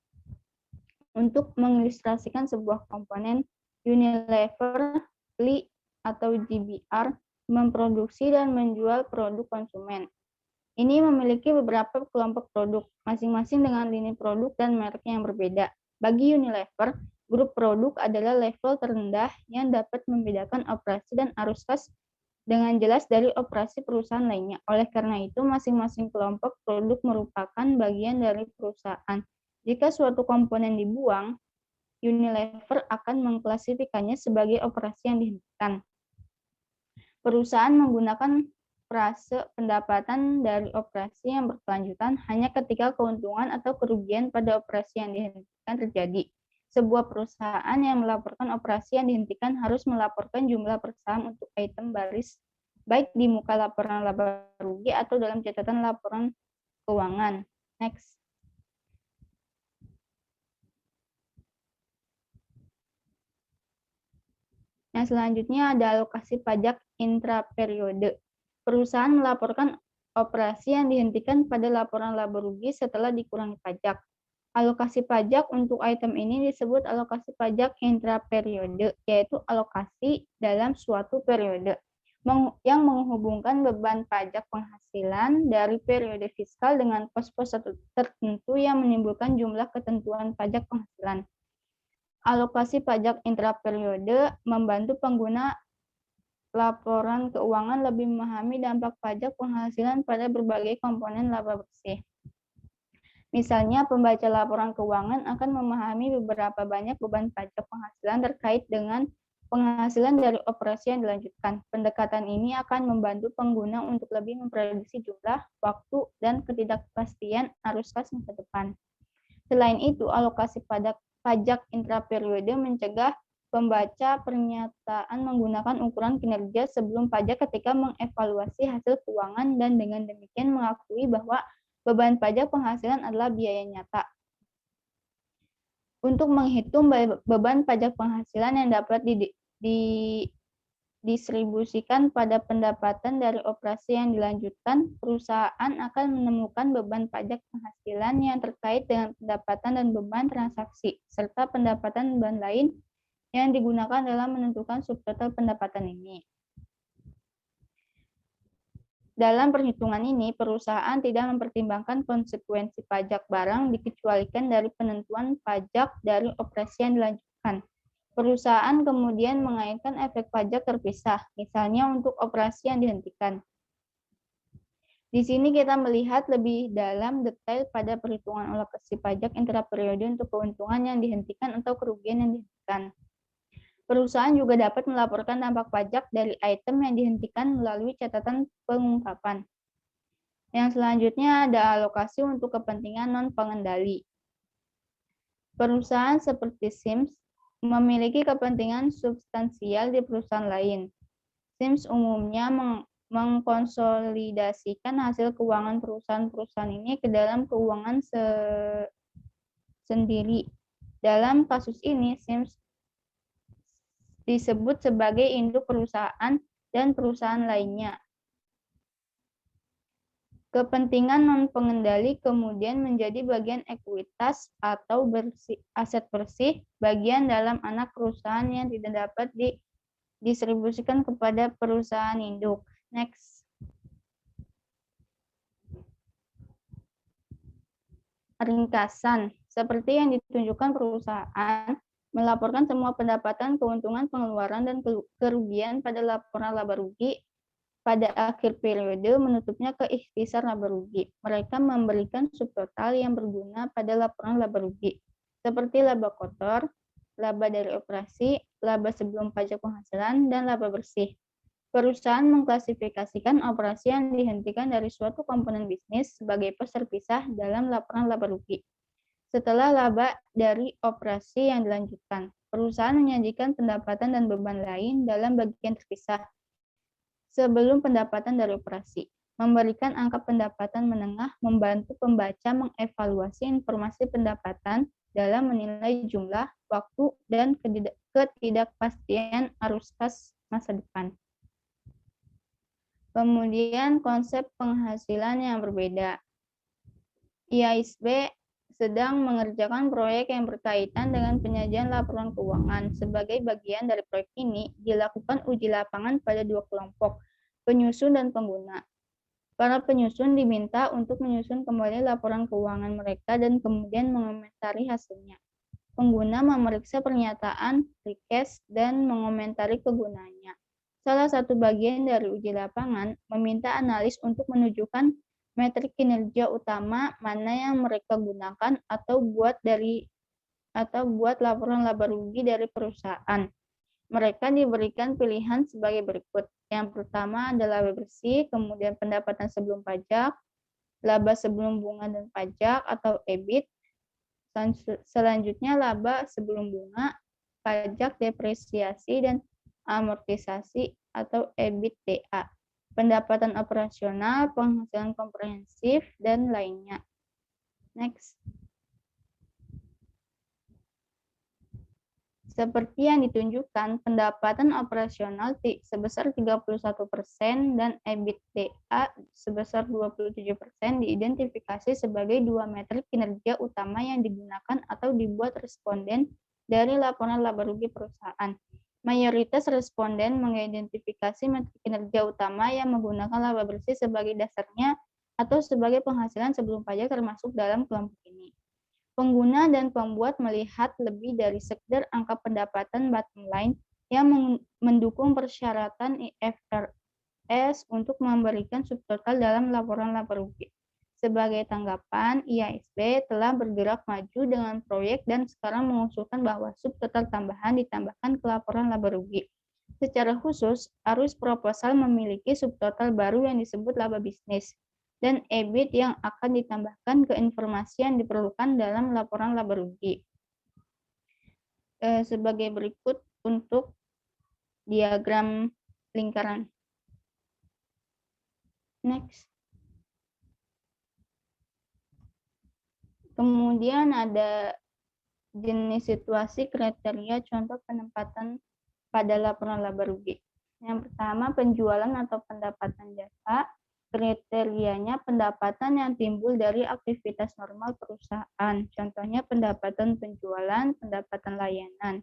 Untuk mengilustrasikan sebuah komponen, Unilever, Lee, atau GBR memproduksi dan menjual produk konsumen. Ini memiliki beberapa kelompok produk, masing-masing dengan lini produk dan merek yang berbeda. Bagi Unilever, grup produk adalah level terendah yang dapat membedakan operasi dan arus kas dengan jelas dari operasi perusahaan lainnya. Oleh karena itu, masing-masing kelompok produk merupakan bagian dari perusahaan. Jika suatu komponen dibuang, Unilever akan mengklasifikasinya sebagai operasi yang dihentikan. Perusahaan menggunakan frase pendapatan dari operasi yang berkelanjutan hanya ketika keuntungan atau kerugian pada operasi yang dihentikan terjadi. Sebuah perusahaan yang melaporkan operasi yang dihentikan harus melaporkan jumlah per saham untuk item baris, baik di muka laporan laba rugi atau dalam catatan laporan keuangan. Next. Nah, selanjutnya ada alokasi pajak intraperiode. Perusahaan melaporkan operasi yang dihentikan pada laporan laba rugi setelah dikurangi pajak. Alokasi pajak untuk item ini disebut alokasi pajak intraperiode, yaitu alokasi dalam suatu periode yang menghubungkan beban pajak penghasilan dari periode fiskal dengan pos-pos tertentu yang menimbulkan jumlah ketentuan pajak penghasilan. Alokasi pajak intraperiode membantu pengguna laporan keuangan lebih memahami dampak pajak penghasilan pada berbagai komponen laba bersih. Misalnya, pembaca laporan keuangan akan memahami beberapa banyak beban pajak penghasilan terkait dengan penghasilan dari operasi yang dilanjutkan. Pendekatan ini akan membantu pengguna untuk lebih memprediksi jumlah, waktu, dan ketidakpastian arus kas masa depan. Selain itu, alokasi pajak intraperiode mencegah pembaca pernyataan menggunakan ukuran kinerja sebelum pajak ketika mengevaluasi hasil keuangan dan dengan demikian mengakui bahwa beban pajak penghasilan adalah biaya nyata. Untuk menghitung beban pajak penghasilan yang dapat didistribusikan pada pendapatan dari operasi yang dilanjutkan, perusahaan akan menemukan beban pajak penghasilan yang terkait dengan pendapatan dan beban transaksi, serta pendapatan beban lain yang digunakan dalam menentukan subtotal pendapatan ini. Dalam perhitungan ini, perusahaan tidak mempertimbangkan konsekuensi pajak barang dikecualikan dari penentuan pajak dari operasi yang dilanjutkan. Perusahaan kemudian mengaitkan efek pajak terpisah, misalnya untuk operasi yang dihentikan. Di sini kita melihat lebih dalam detail pada perhitungan alokasi pajak intraperiode untuk keuntungan yang dihentikan atau kerugian yang dihentikan. Perusahaan juga dapat melaporkan dampak pajak dari item yang dihentikan melalui catatan pengungkapan. Yang selanjutnya ada alokasi untuk kepentingan non-pengendali. Perusahaan seperti Sims memiliki kepentingan substansial di perusahaan lain. Sims umumnya mengkonsolidasikan hasil keuangan perusahaan-perusahaan ini ke dalam keuangan sendiri. Dalam kasus ini, Sims disebut sebagai induk perusahaan dan perusahaan lainnya. Kepentingan non-pengendali kemudian menjadi bagian ekuitas atau aset bersih, bagian dalam anak perusahaan yang tidak dapat didistribusikan kepada perusahaan induk. Next. Ringkasan. Seperti yang ditunjukkan, perusahaan melaporkan semua pendapatan, keuntungan, pengeluaran, dan kerugian pada laporan laba rugi. Pada akhir periode menutupnya ke ikhtisar laba rugi. Mereka memberikan subtotal yang berguna pada laporan laba rugi, seperti laba kotor, laba dari operasi, laba sebelum pajak penghasilan, dan laba bersih. Perusahaan mengklasifikasikan operasi yang dihentikan dari suatu komponen bisnis sebagai pos terpisah dalam laporan laba rugi. Setelah laba dari operasi yang dilanjutkan, perusahaan menyajikan pendapatan dan beban lain dalam bagian terpisah. Sebelum pendapatan dari operasi, memberikan angka pendapatan menengah membantu pembaca mengevaluasi informasi pendapatan dalam menilai jumlah, waktu, dan ketidakpastian arus kas masa depan. Kemudian konsep penghasilan yang berbeda. IASB sedang mengerjakan proyek yang berkaitan dengan penyajian laporan keuangan. Sebagai bagian dari proyek ini, dilakukan uji lapangan pada dua kelompok, penyusun dan pengguna. Para penyusun diminta untuk menyusun kembali laporan keuangan mereka dan kemudian mengomentari hasilnya. Pengguna memeriksa pernyataan, request, dan mengomentari kegunaannya. Salah satu bagian dari uji lapangan meminta analis untuk menunjukkan metrik kinerja utama mana yang mereka gunakan atau buat laporan laba rugi dari perusahaan. Mereka diberikan pilihan sebagai berikut. Yang pertama adalah laba bersih, kemudian pendapatan sebelum pajak, laba sebelum bunga dan pajak atau EBIT. Selanjutnya laba sebelum bunga, pajak, depresiasi, dan amortisasi atau EBITDA. Pendapatan operasional, penghasilan komprehensif, dan lainnya. Next. Seperti yang ditunjukkan, pendapatan operasional sebesar 31% dan EBITDA sebesar 27% diidentifikasi sebagai dua metrik kinerja utama yang digunakan atau dibuat responden dari laporan laba rugi perusahaan. Mayoritas responden mengidentifikasi metrik kinerja utama yang menggunakan laba bersih sebagai dasarnya atau sebagai penghasilan sebelum pajak termasuk dalam kelompok ini. Pengguna dan pembuat melihat lebih dari sekedar angka pendapatan bottom line yang mendukung persyaratan IFRS untuk memberikan subtotal dalam laporan laba rugi. Sebagai tanggapan, IASB telah bergerak maju dengan proyek dan sekarang mengusulkan bahwa subtotal tambahan ditambahkan ke laporan laba rugi. Secara khusus, arus proposal memiliki subtotal baru yang disebut laba bisnis dan EBIT yang akan ditambahkan ke informasi yang diperlukan dalam laporan laba rugi. Sebagai berikut untuk diagram lingkaran. Next. Kemudian ada jenis situasi, kriteria, contoh penempatan pada laporan laba rugi. Yang pertama, penjualan atau pendapatan jasa. Kriterianya pendapatan yang timbul dari aktivitas normal perusahaan. Contohnya pendapatan penjualan, pendapatan layanan.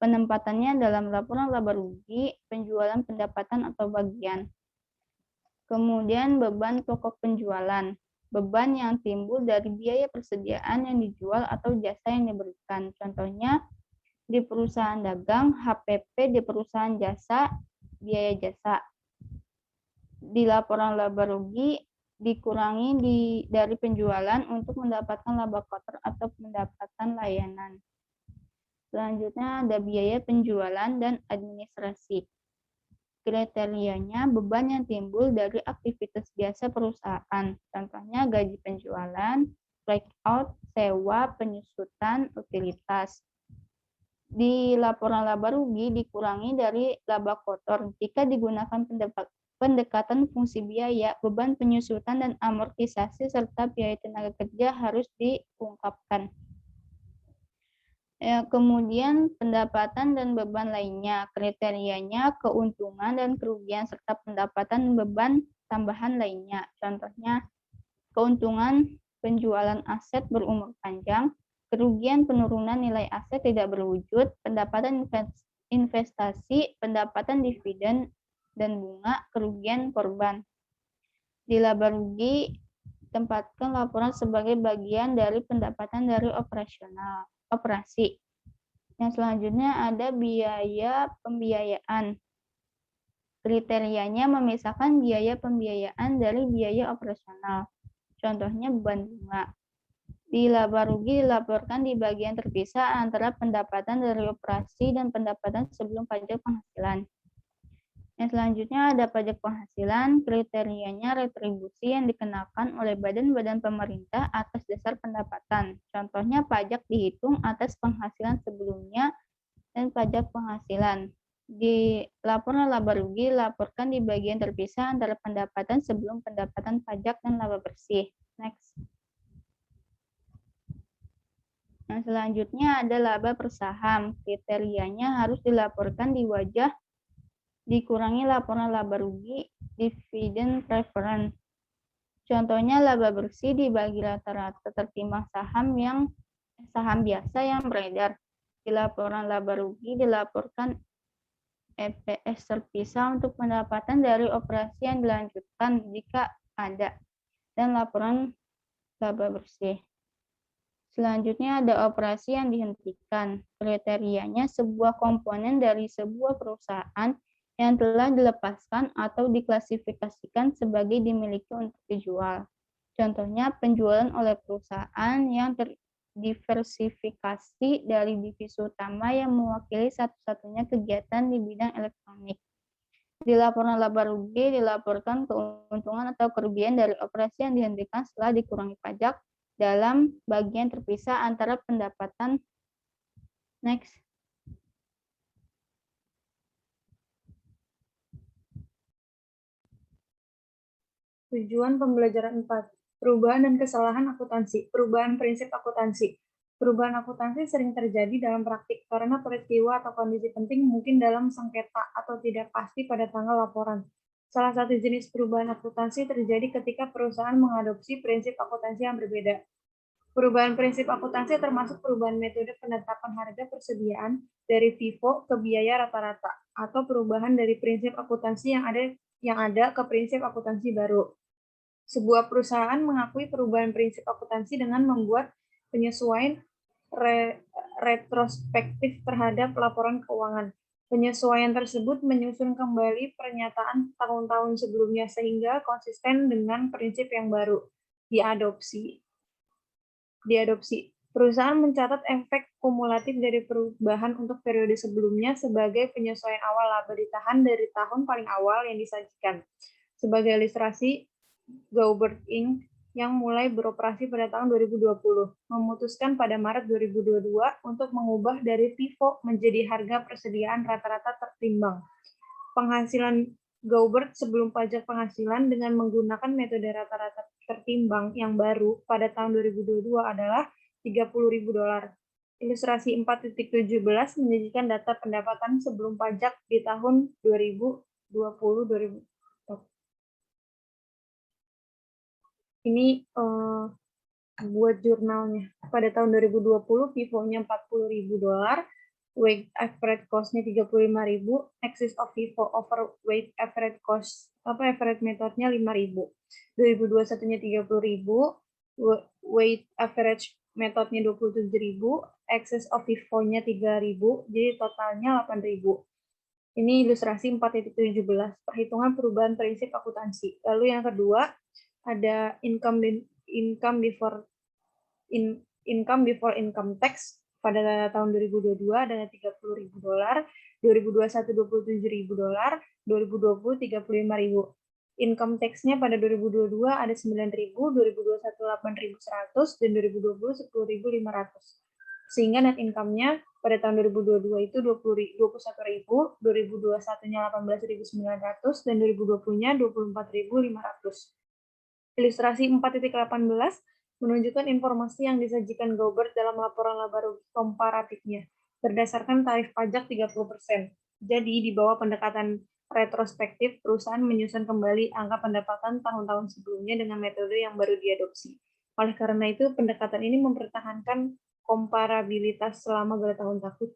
Penempatannya dalam laporan laba rugi, penjualan pendapatan atau bagian. Kemudian beban pokok penjualan. Beban yang timbul dari biaya persediaan yang dijual atau jasa yang diberikan. Contohnya di perusahaan dagang, HPP, di perusahaan jasa, biaya jasa. Di laporan laba rugi dikurangi dari penjualan untuk mendapatkan laba kotor atau pendapatan layanan. Selanjutnya ada biaya penjualan dan administrasi. Kriterianya beban yang timbul dari aktivitas biasa perusahaan. Contohnya gaji penjualan, breakout, sewa, penyusutan, utilitas. Di laporan laba rugi dikurangi dari laba kotor jika digunakan pendekatan fungsi biaya, beban penyusutan dan amortisasi serta biaya tenaga kerja harus diungkapkan. Kemudian pendapatan dan beban lainnya, kriterianya keuntungan dan kerugian serta pendapatan dan beban tambahan lainnya. Contohnya keuntungan penjualan aset berumur panjang, kerugian penurunan nilai aset tidak berwujud, pendapatan investasi, pendapatan dividen dan bunga, kerugian korban. Di laba rugi, tempatkan laporan sebagai bagian dari pendapatan dari operasi. Yang selanjutnya ada biaya pembiayaan. Kriterianya memisahkan biaya pembiayaan dari biaya operasional. Contohnya beban bunga. Di laba rugi dilaporkan di bagian terpisah antara pendapatan dari operasi dan pendapatan sebelum pajak penghasilan. Yang selanjutnya ada pajak penghasilan, kriterianya retribusi yang dikenakan oleh badan-badan pemerintah atas dasar pendapatan. Contohnya pajak dihitung atas penghasilan sebelumnya dan pajak penghasilan. Di laporan laba rugi laporkan di bagian terpisah antara pendapatan sebelum pendapatan pajak dan laba bersih. Next. Yang selanjutnya ada laba per saham. Kriterianya harus dilaporkan di wajah dikurangi laporan laba rugi dividen preference. Contohnya laba bersih dibagi rata-rata tertimbang saham biasa yang beredar. Di laporan laba rugi dilaporkan EPS terpisah untuk pendapatan dari operasi yang dilanjutkan jika ada, dan laporan laba bersih. Selanjutnya ada operasi yang dihentikan. Kriterianya sebuah komponen dari sebuah perusahaan yang telah dilepaskan atau diklasifikasikan sebagai dimiliki untuk dijual. Contohnya penjualan oleh perusahaan yang terdiversifikasi dari divisi utama yang mewakili satu-satunya kegiatan di bidang elektronik. Di laporan laba rugi dilaporkan keuntungan atau kerugian dari operasi yang dihentikan setelah dikurangi pajak dalam bagian terpisah antara pendapatan. Next. Tujuan pembelajaran 4. Perubahan dan kesalahan akuntansi. Perubahan prinsip akuntansi. Perubahan akuntansi sering terjadi dalam praktik karena peristiwa atau kondisi penting mungkin dalam sengketa atau tidak pasti pada tanggal laporan. Salah satu jenis perubahan akuntansi terjadi ketika perusahaan mengadopsi prinsip akuntansi yang berbeda. Perubahan prinsip akuntansi termasuk perubahan metode penetapan harga persediaan dari FIFO ke biaya rata-rata, atau perubahan dari prinsip akuntansi yang ada ke prinsip akuntansi baru. Sebuah perusahaan mengakui perubahan prinsip akuntansi dengan membuat penyesuaian retrospektif terhadap laporan keuangan. Penyesuaian tersebut menyusun kembali pernyataan tahun-tahun sebelumnya sehingga konsisten dengan prinsip yang baru diadopsi. Perusahaan mencatat efek kumulatif dari perubahan untuk periode sebelumnya sebagai penyesuaian awal laba ditahan dari tahun paling awal yang disajikan. Sebagai ilustrasi, Gaubert Inc. yang mulai beroperasi pada tahun 2020, memutuskan pada Maret 2022 untuk mengubah dari FIFO menjadi harga persediaan rata-rata tertimbang. Penghasilan Gaubert sebelum pajak penghasilan dengan menggunakan metode rata-rata tertimbang yang baru pada tahun 2022 adalah $30.000. Ilustrasi 4.17 menyajikan data pendapatan sebelum pajak di tahun 2020. Ini buat jurnalnya. Pada tahun 2020, FIFO-nya $40.000, weight average cost-nya $35.000, excess of FIFO over weight average cost, average metode-nya $5.000. 2021-nya $30.000, weight average metode-nya $27.000, excess of FIFO-nya $3.000, jadi totalnya $8.000. Ini ilustrasi 4.17, perhitungan perubahan prinsip akuntansi. Lalu yang kedua, ada income before income tax pada tahun 2022 ada $30.000, 2021 $27.000, 2020 $35.000. Income tax-nya pada 2022 ada 9.000, 2021 8.100, dan 2020 10.500. Sehingga net income-nya pada tahun 2022 itu 21.000, 2021-nya 18.900, dan 2020-nya 24.500. Ilustrasi 4.18 menunjukkan informasi yang disajikan Gaubert dalam laporan laba rugi komparatifnya berdasarkan tarif pajak 30%. Jadi, di bawah pendekatan retrospektif, perusahaan menyusun kembali angka pendapatan tahun-tahun sebelumnya dengan metode yang baru diadopsi. Oleh karena itu, pendekatan ini mempertahankan komparabilitas selama bertahun-tahun.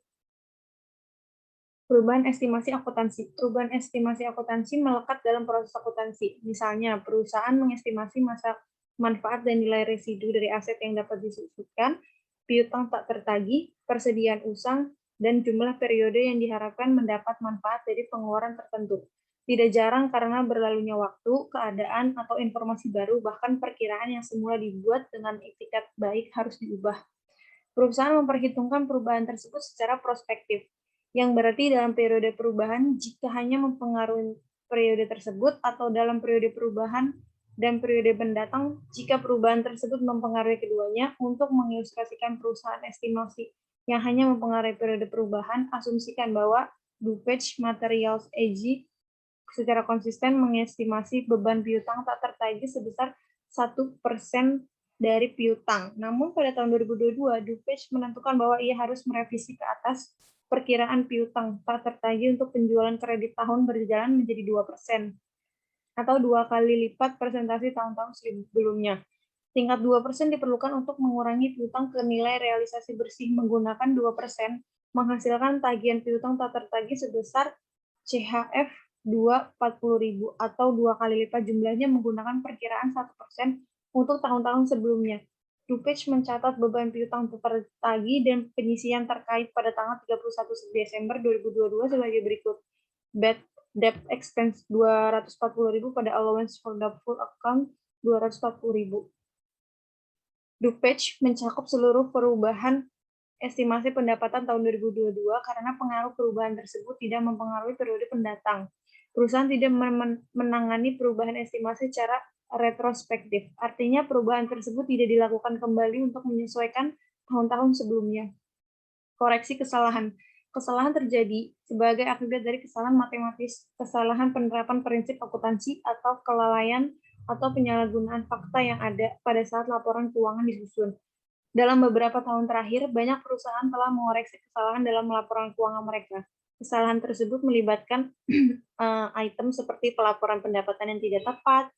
Perubahan estimasi akuntansi. Perubahan estimasi akuntansi melekat dalam proses akuntansi. Misalnya, perusahaan mengestimasi masa manfaat dan nilai residu dari aset yang dapat disusutkan, piutang tak tertagih, persediaan usang, dan jumlah periode yang diharapkan mendapat manfaat dari pengeluaran tertentu. Tidak jarang karena berlalunya waktu, keadaan, atau informasi baru, bahkan perkiraan yang semula dibuat dengan itikat baik harus diubah. Perusahaan memperhitungkan perubahan tersebut secara prospektif, yang berarti dalam periode perubahan jika hanya mempengaruhi periode tersebut, atau dalam periode perubahan dan periode mendatang jika perubahan tersebut mempengaruhi keduanya. Untuk mengilustrasikan perusahaan estimasi yang hanya mempengaruhi periode perubahan, asumsikan bahwa DuPage Materials AG secara konsisten mengestimasi beban piutang tak tertagih sebesar 1% dari piutang. Namun pada tahun 2022, DuPage menentukan bahwa ia harus merevisi ke atas perkiraan piutang tak tertagih untuk penjualan kredit tahun berjalan menjadi 2%, atau 2 kali lipat presentasi tahun-tahun sebelumnya. Tingkat 2% diperlukan untuk mengurangi piutang ke nilai realisasi bersih. Menggunakan 2%, menghasilkan tagihan piutang tak tertagih sebesar CHF 240.000, atau 2 kali lipat jumlahnya menggunakan perkiraan 1% untuk tahun-tahun sebelumnya. DuPage mencatat beban piutang tertagih dan penyisian terkait pada tanggal 31 Desember 2022 sebagai berikut. Bad debt expense 240.000 pada allowance for doubtful account 240.000. DuPage mencakup seluruh perubahan estimasi pendapatan tahun 2022 karena pengaruh perubahan tersebut tidak mempengaruhi periode pendatang. Perusahaan tidak menangani perubahan estimasi secara retrospektif. Artinya perubahan tersebut tidak dilakukan kembali untuk menyesuaikan tahun-tahun sebelumnya. Koreksi kesalahan. Kesalahan terjadi sebagai akibat dari kesalahan matematis, kesalahan penerapan prinsip akuntansi, atau kelalaian atau penyalahgunaan fakta yang ada pada saat laporan keuangan disusun. Dalam beberapa tahun terakhir, banyak perusahaan telah mengoreksi kesalahan dalam laporan keuangan mereka. Kesalahan tersebut melibatkan item seperti pelaporan pendapatan yang tidak tepat,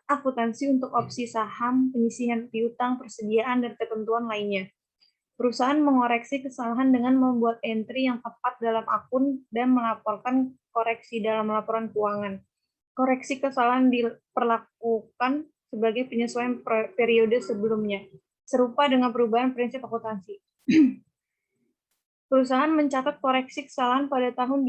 akuntansi untuk opsi saham, penyisihan piutang, persediaan, dan ketentuan lainnya. Perusahaan mengoreksi kesalahan dengan membuat entry yang tepat dalam akun dan melaporkan koreksi dalam laporan keuangan. Koreksi kesalahan diperlakukan sebagai penyesuaian periode sebelumnya, serupa dengan perubahan prinsip akuntansi. Perusahaan mencatat koreksi kesalahan pada tahun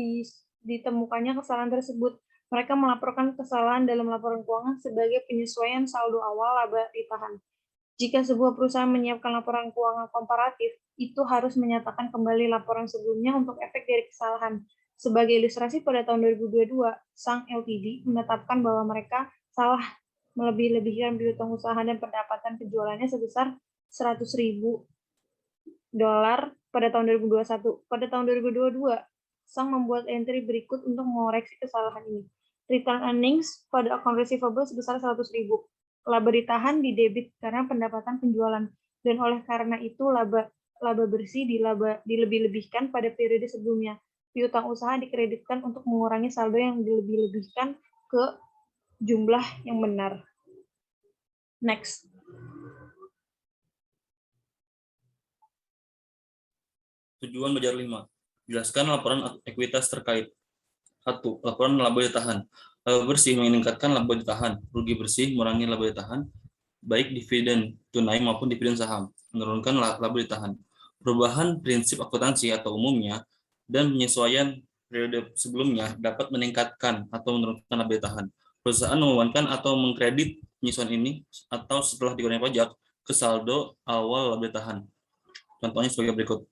ditemukannya kesalahan tersebut. Mereka melaporkan kesalahan dalam laporan keuangan sebagai penyesuaian saldo awal laba ditahan. Jika sebuah perusahaan menyiapkan laporan keuangan komparatif, itu harus menyatakan kembali laporan sebelumnya untuk efek dari kesalahan. Sebagai ilustrasi, pada tahun 2022, Sang Ltd menetapkan bahwa mereka salah melebih-lebihkan piutang usaha dan pendapatan penjualannya sebesar $100.000 pada tahun 2021. Pada tahun 2022, Sang membuat entry berikut untuk mengoreksi kesalahan ini. Return earnings pada akun receivable sebesar $100.000. Laba ditahan di debit karena pendapatan penjualan, dan oleh karena itu laba bersih dilebih-lebihkan pada periode sebelumnya. Piutang usaha dikreditkan untuk mengurangi saldo yang dilebih-lebihkan ke jumlah yang benar. Next. Tujuan belajar 5. Jelaskan laporan ekuitas terkait. 1. Laporan laba ditahan. Laba bersih meningkatkan laba ditahan. Rugi bersih mengurangi laba ditahan, baik dividen tunai maupun dividen saham. Menurunkan laba ditahan. Perubahan prinsip akuntansi atau umumnya dan penyesuaian periode sebelumnya dapat meningkatkan atau menurunkan laba ditahan. Perusahaan membebankan atau mengkredit penyesuaian ini atau setelah dikurangi pajak ke saldo awal laba ditahan. Contohnya sebagai berikut.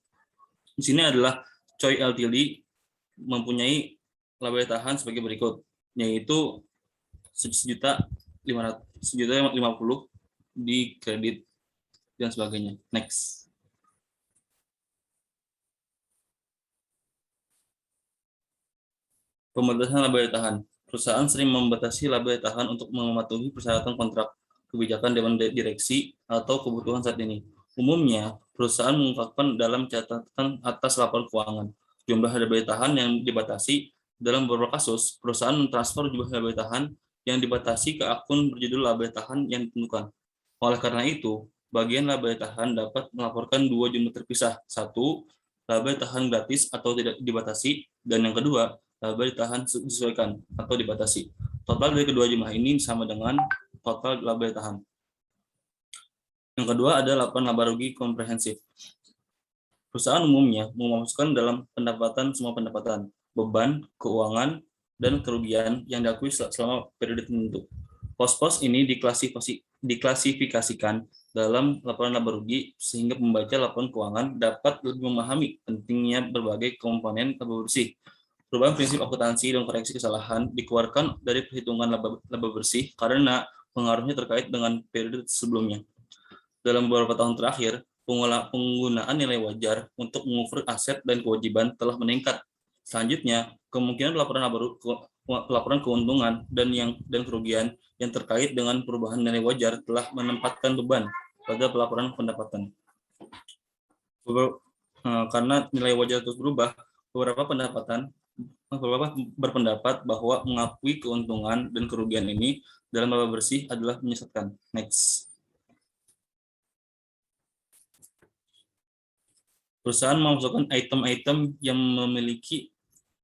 Di sini adalah Choi Ltd mempunyai laba ditahan sebagai berikut, yaitu $1.550.000 di kredit dan sebagainya. Next. Pembatasan laba ditahan. Perusahaan sering membatasi laba ditahan untuk mematuhi persyaratan kontrak, kebijakan dewan direksi, atau kebutuhan saat ini. Umumnya, perusahaan mengungkapkan dalam catatan atas laporan keuangan jumlah laba ditahan yang dibatasi. Dalam beberapa kasus, perusahaan mentransfer jumlah laba ditahan yang dibatasi ke akun berjudul laba ditahan yang ditentukan. Oleh karena itu, bagian laba ditahan dapat melaporkan dua jumlah terpisah. 1. Laba ditahan gratis atau tidak dibatasi, dan yang kedua, laba ditahan disesuaikan atau dibatasi. Total dari kedua jumlah ini sama dengan total laba ditahan. Yang kedua ada laporan laba rugi komprehensif. Perusahaan umumnya memasukkan dalam pendapatan semua pendapatan, beban, keuangan, dan kerugian yang diakui selama periode tertentu. Pos-pos ini diklasifikasikan dalam laporan laba rugi sehingga pembaca laporan keuangan dapat lebih memahami pentingnya berbagai komponen laba bersih. Perubahan prinsip akuntansi dan koreksi kesalahan dikeluarkan dari perhitungan laba bersih karena pengaruhnya terkait dengan periode sebelumnya. Dalam beberapa tahun terakhir, penggunaan nilai wajar untuk mengukur aset dan kewajiban telah meningkat. Selanjutnya, kemungkinan laporan keuntungan dan kerugian yang terkait dengan perubahan nilai wajar telah menempatkan beban pada pelaporan pendapatan. Karena nilai wajar terus berubah, beberapa berpendapat bahwa mengakui keuntungan dan kerugian ini dalam laba bersih adalah menyesatkan. Next. Perusahaan memasukkan item-item yang memiliki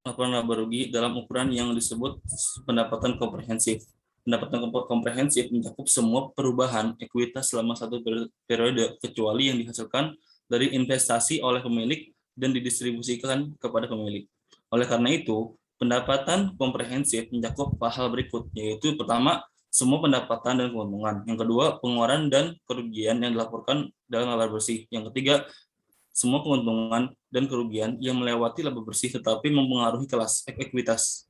laporan laba rugi dalam ukuran yang disebut pendapatan komprehensif. Pendapatan komprehensif mencakup semua perubahan ekuitas selama satu periode kecuali yang dihasilkan dari investasi oleh pemilik dan didistribusikan kepada pemilik. Oleh karena itu, pendapatan komprehensif mencakup hal berikut, yaitu pertama, semua pendapatan dan keuntungan. Yang kedua, pengeluaran dan kerugian yang dilaporkan dalam laba bersih. Yang ketiga, semua keuntungan dan kerugian yang melewati laba bersih tetapi mempengaruhi kelas ekuitas.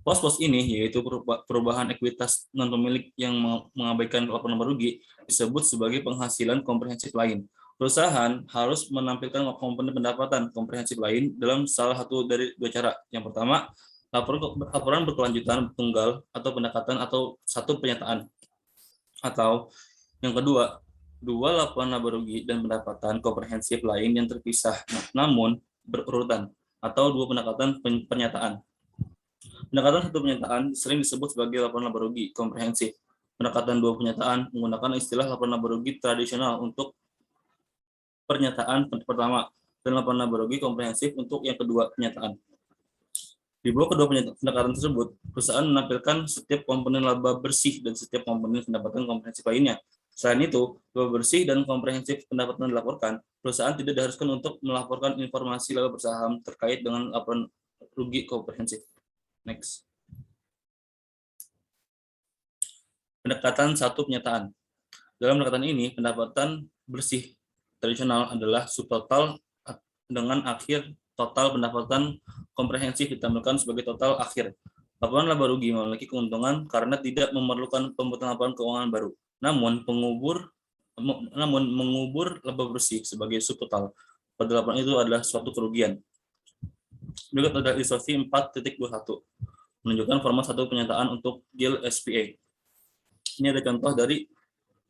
Pos-pos ini, yaitu perubahan ekuitas non-pemilik yang mengabaikan laporan laba rugi, disebut sebagai penghasilan komprehensif lain. Perusahaan harus menampilkan komponen pendapatan komprehensif lain dalam salah satu dari dua cara. Yang pertama, laporan berkelanjutan tunggal atau pendekatan atau satu pernyataan. Atau yang kedua, dua laporan laba rugi dan pendapatan komprehensif lain yang terpisah namun berurutan, atau dua pendekatan pernyataan. Pendekatan satu pernyataan sering disebut sebagai laporan laba rugi komprehensif. Pendekatan dua pernyataan menggunakan istilah laporan laba rugi tradisional untuk pernyataan pertama dan laporan laba rugi komprehensif untuk yang kedua pernyataan. Di bawah kedua pendekatan tersebut, perusahaan menampilkan setiap komponen laba bersih dan setiap komponen pendapatan komprehensif lainnya. Selain itu, laba bersih dan komprehensif pendapatan dilaporkan, perusahaan tidak diharuskan untuk melaporkan informasi laba bersaham terkait dengan laporan rugi komprehensif. Next. Pendekatan satu pernyataan. Dalam pendekatan ini, pendapatan bersih tradisional adalah subtotal dengan akhir total pendapatan komprehensif ditampilkan sebagai total akhir. Laporan laba rugi memiliki keuntungan karena tidak memerlukan pembuatan laporan keuangan baru. Namun mengubur laba bersih sebagai subtotal pada laporan itu adalah suatu kerugian. Berikut ada ilustrasi 4.21 menunjukkan format satu penyataan untuk GIL SPA. Ini ada contoh dari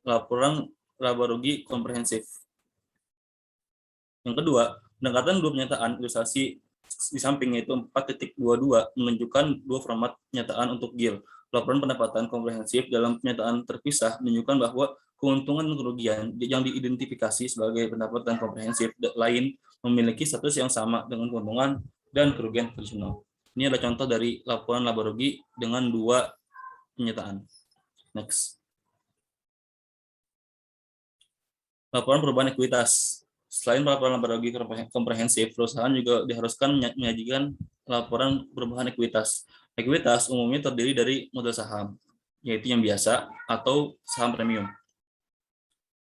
laporan laba rugi komprehensif. Yang kedua, pendekatan dua penyataan ilustrasi di samping yaitu 4.22 menunjukkan dua format penyataan untuk GIL. Laporan pendapatan komprehensif dalam penyataan terpisah menunjukkan bahwa keuntungan dan kerugian yang diidentifikasi sebagai pendapatan komprehensif lain memiliki status yang sama dengan keuntungan dan kerugian tradisional. Ini adalah contoh dari laporan laba rugi dengan dua penyataan. Next. Laporan perubahan ekuitas. Selain laporan laba rugi komprehensif, perusahaan juga diharuskan menyajikan laporan perubahan ekuitas. Ekuitas umumnya terdiri dari model saham, yaitu yang biasa atau saham premium,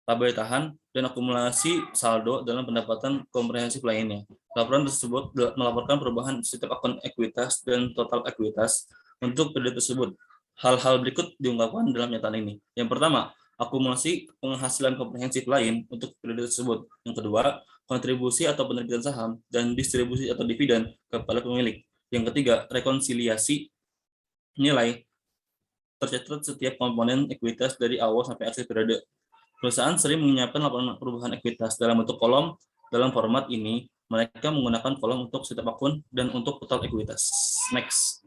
laba ditahan, dan akumulasi saldo dalam pendapatan komprehensif lainnya. Laporan tersebut melaporkan perubahan setiap akun ekuitas dan total ekuitas untuk periode tersebut. Hal-hal berikut diungkapkan dalam nyataan ini. Yang pertama, akumulasi penghasilan komprehensif lain untuk periode tersebut. Yang kedua, kontribusi atau penerbitan saham dan distribusi atau dividen kepada pemilik. Yang ketiga, rekonsiliasi nilai tercatat setiap komponen ekuitas dari awal sampai akhir periode. Perusahaan sering menyiapkan laporan perubahan ekuitas dalam bentuk kolom. Dalam format ini, mereka menggunakan kolom untuk setiap akun dan untuk total ekuitas. Next.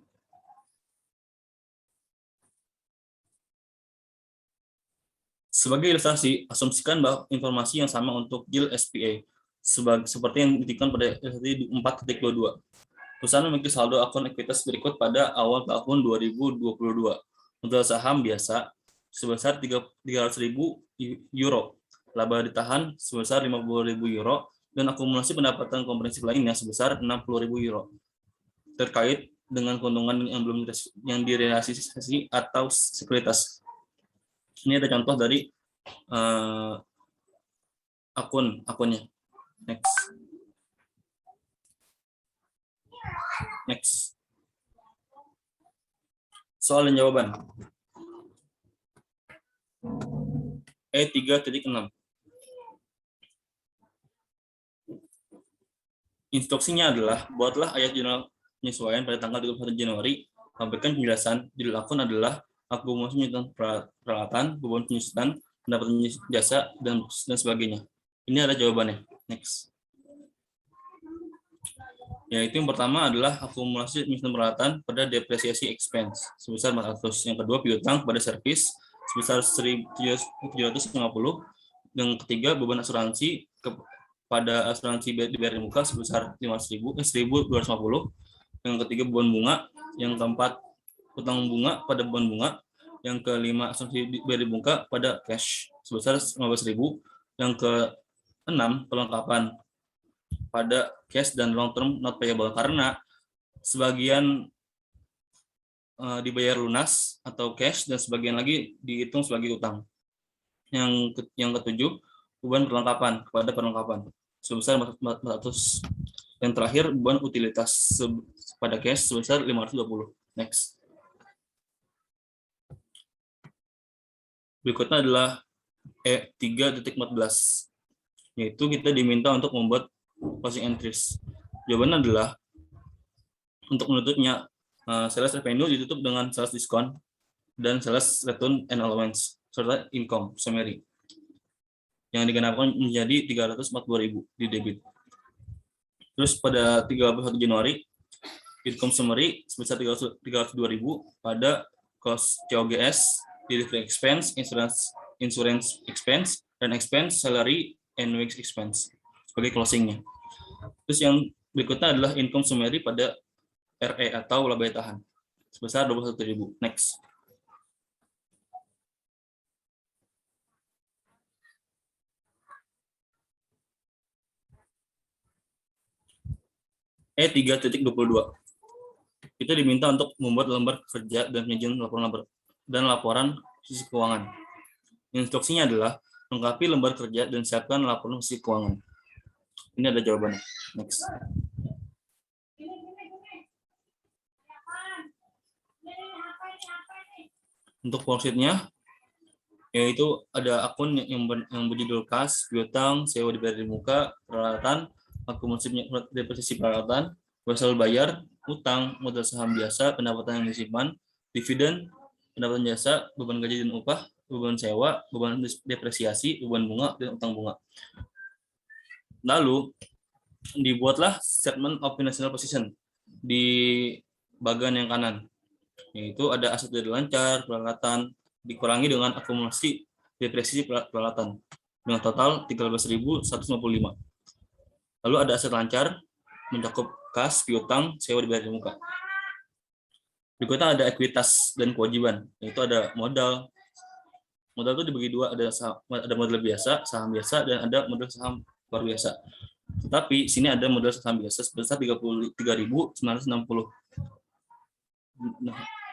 Sebagai ilustrasi, asumsikan bahwa informasi yang sama untuk GIL SPA, seperti yang ditikan pada ilustrasi 4.22. Perusahaan memiliki saldo akun ekuitas berikut pada awal tahun 2022. Modal saham biasa sebesar 300.000 euro, laba ditahan sebesar 50.000 euro, dan akumulasi pendapatan komprehensif lainnya sebesar 60.000 euro. Terkait dengan keuntungan yang direalisasi atau sekuritas. Ini ada contoh dari akunnya. Next. Soal dan jawaban. E3.6. Instruksinya adalah buatlah ayat jurnal penyesuaian pada tanggal 31 Januari. Sampaikan penjelasan. Judul akun adalah akumulasi penyusutan peralatan, beban penyusutan, pendapatan jasa, dan sebagainya. Ini adalah jawabannya. Next. Yaitu yang pertama adalah akumulasi penyusutan peralatan pada depresiasi expense sebesar 400. Yang kedua piutang pada servis sebesar 1.750. Yang ketiga beban asuransi pada asuransi dibayar di muka sebesar 1.250. Yang ketiga beban bunga. Yang keempat utang bunga pada beban bunga. Yang kelima asuransi dibayar di muka pada cash sebesar 15.000. Yang keenam perlengkapan pada cash dan long term not payable karena sebagian dibayar lunas atau cash dan sebagian lagi dihitung sebagai utang. Yang ketujuh beban perlengkapan kepada perlengkapan sebesar 400. Yang terakhir beban utilitas pada cash sebesar 520. Next. Berikutnya adalah E3.14, yaitu kita diminta untuk membuat closing entries. Jawabannya adalah untuk menutupnya sales revenue ditutup dengan sales diskon dan sales return and allowance serta income summary yang digenapkan menjadi 340.000 di debit. Terus pada 31 Januari income summary sebesar 302.000 pada cost COGS, delivery expense, insurance expense, dan expense salary and wage expense sebagai closingnya. Terus yang berikutnya adalah income summary pada RE atau laba tahan sebesar 21.000. Next. E3.22. Kita diminta untuk membuat lembar kerja dan menyajikan laporan sisi keuangan. Instruksinya adalah lengkapi lembar kerja dan siapkan laporan sisi keuangan. Ini ada jawabannya. Next. Untuk worksheet-nya, yaitu ada akun yang berjudul kas, piutang, sewa dibayar di muka, peralatan, akumulasi deposisi peralatan, wesel bayar, utang, modal saham biasa, pendapatan yang disimpan, dividen, pendapatan jasa, beban gaji dan upah, beban sewa, beban depresiasi, beban bunga, dan utang bunga. Lalu dibuatlah statement of financial position di bagian yang kanan, yaitu ada aset dari lancar, peralatan, dikurangi dengan akumulasi depresiasi peralatan dengan total 13.155. Lalu ada aset lancar mencakup kas, piutang, sewa dibayar di muka. Berikutnya ada ekuitas dan kewajiban, yaitu ada modal. Modal itu dibagi dua, ada modal biasa, saham biasa, dan ada modal saham luar biasa. Tetapi sini ada modal saham biasa sebesar 33.960.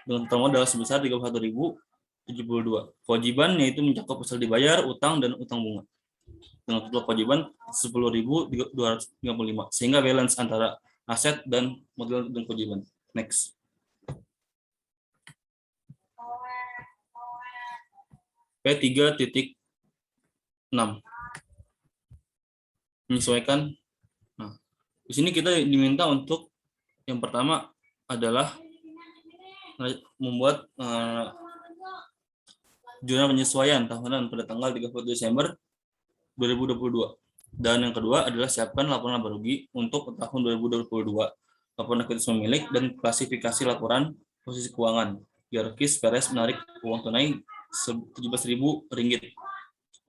Dengan total modal sebesar 31.072. Kewajiban yaitu mencakup wesel dibayar, utang, dan utang bunga. Dengan total kewajiban 10.255, sehingga balance antara aset dan modal dan kewajiban. Next. P3.6 menyesuaikan. Nah, di sini kita diminta untuk yang pertama adalah membuat jurnal penyesuaian tahunan pada tanggal 31 Desember 2022. Dan yang kedua adalah siapkan laporan laba rugi untuk tahun 2022, laporan ekuitas pemilik, dan klasifikasi laporan posisi keuangan. Hierarkis Peres menarik uang tunai Rp17.000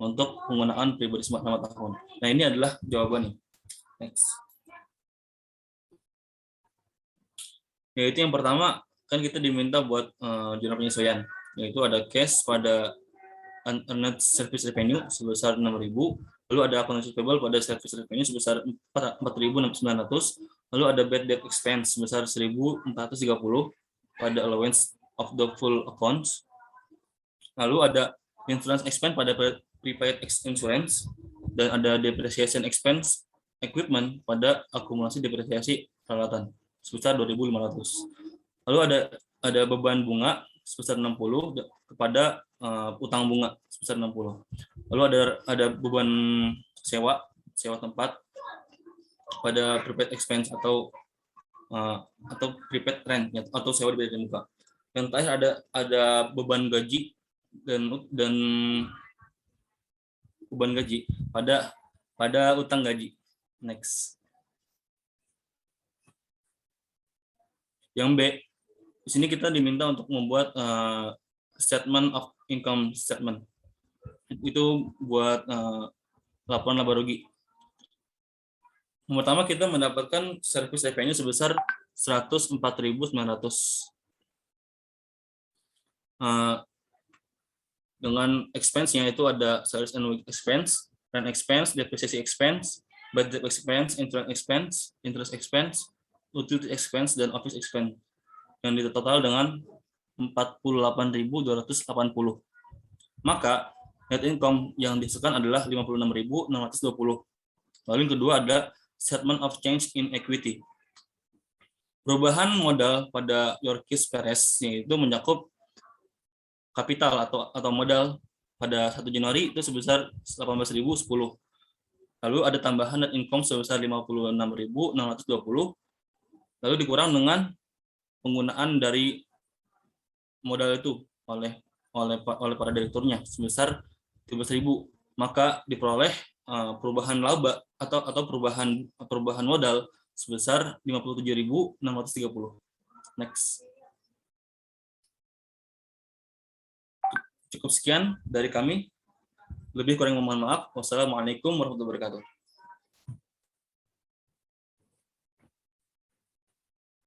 untuk penggunaan pribadi selama tahun. Nah, ini adalah jawabannya. Next. Yaitu yang pertama, kan kita diminta buat jurnal penyesuaian, yaitu ada cash pada unearned service revenue sebesar 6.000, lalu ada account receivable pada service revenue sebesar 4.900, lalu ada bad debt expense sebesar 1.430 pada allowance of the full accounts, lalu ada insurance expense pada prepaid insurance, dan ada depreciation expense equipment pada akumulasi depresiasi peralatan sebesar 2.500. Lalu ada beban bunga sebesar 60 kepada utang bunga sebesar 60. Lalu ada beban sewa tempat pada prepaid expense atau prepaid rent atau sewa dibayar di muka. Yang terakhir ada beban gaji dan beban gaji pada utang gaji. Next. Yang B, di sini kita diminta untuk membuat statement of income statement. Itu buat laporan laba rugi. Yang pertama, kita mendapatkan service revenue sebesar 104.900. Dengan expense-nya itu ada service and week expense, rent expense, depreciation expense, bad debt expense, interest expense, utility expense, dan office expense, yang ditotal dengan 48.280. Maka net income yang dihasilkan adalah 56.620. Lalu yang kedua ada statement of change in equity. Perubahan modal pada Yorkis Perez yaitu mencakup kapital atau modal pada 1 Januari itu sebesar 18.010. Lalu ada tambahan net income sebesar 56.620, lalu dikurang dengan penggunaan dari modal itu oleh para direkturnya sebesar 13.000, maka diperoleh perubahan laba atau perubahan modal sebesar 57.630. Next. Cukup sekian dari kami. Lebih kurang mohon maaf. Wassalamualaikum warahmatullahi wabarakatuh.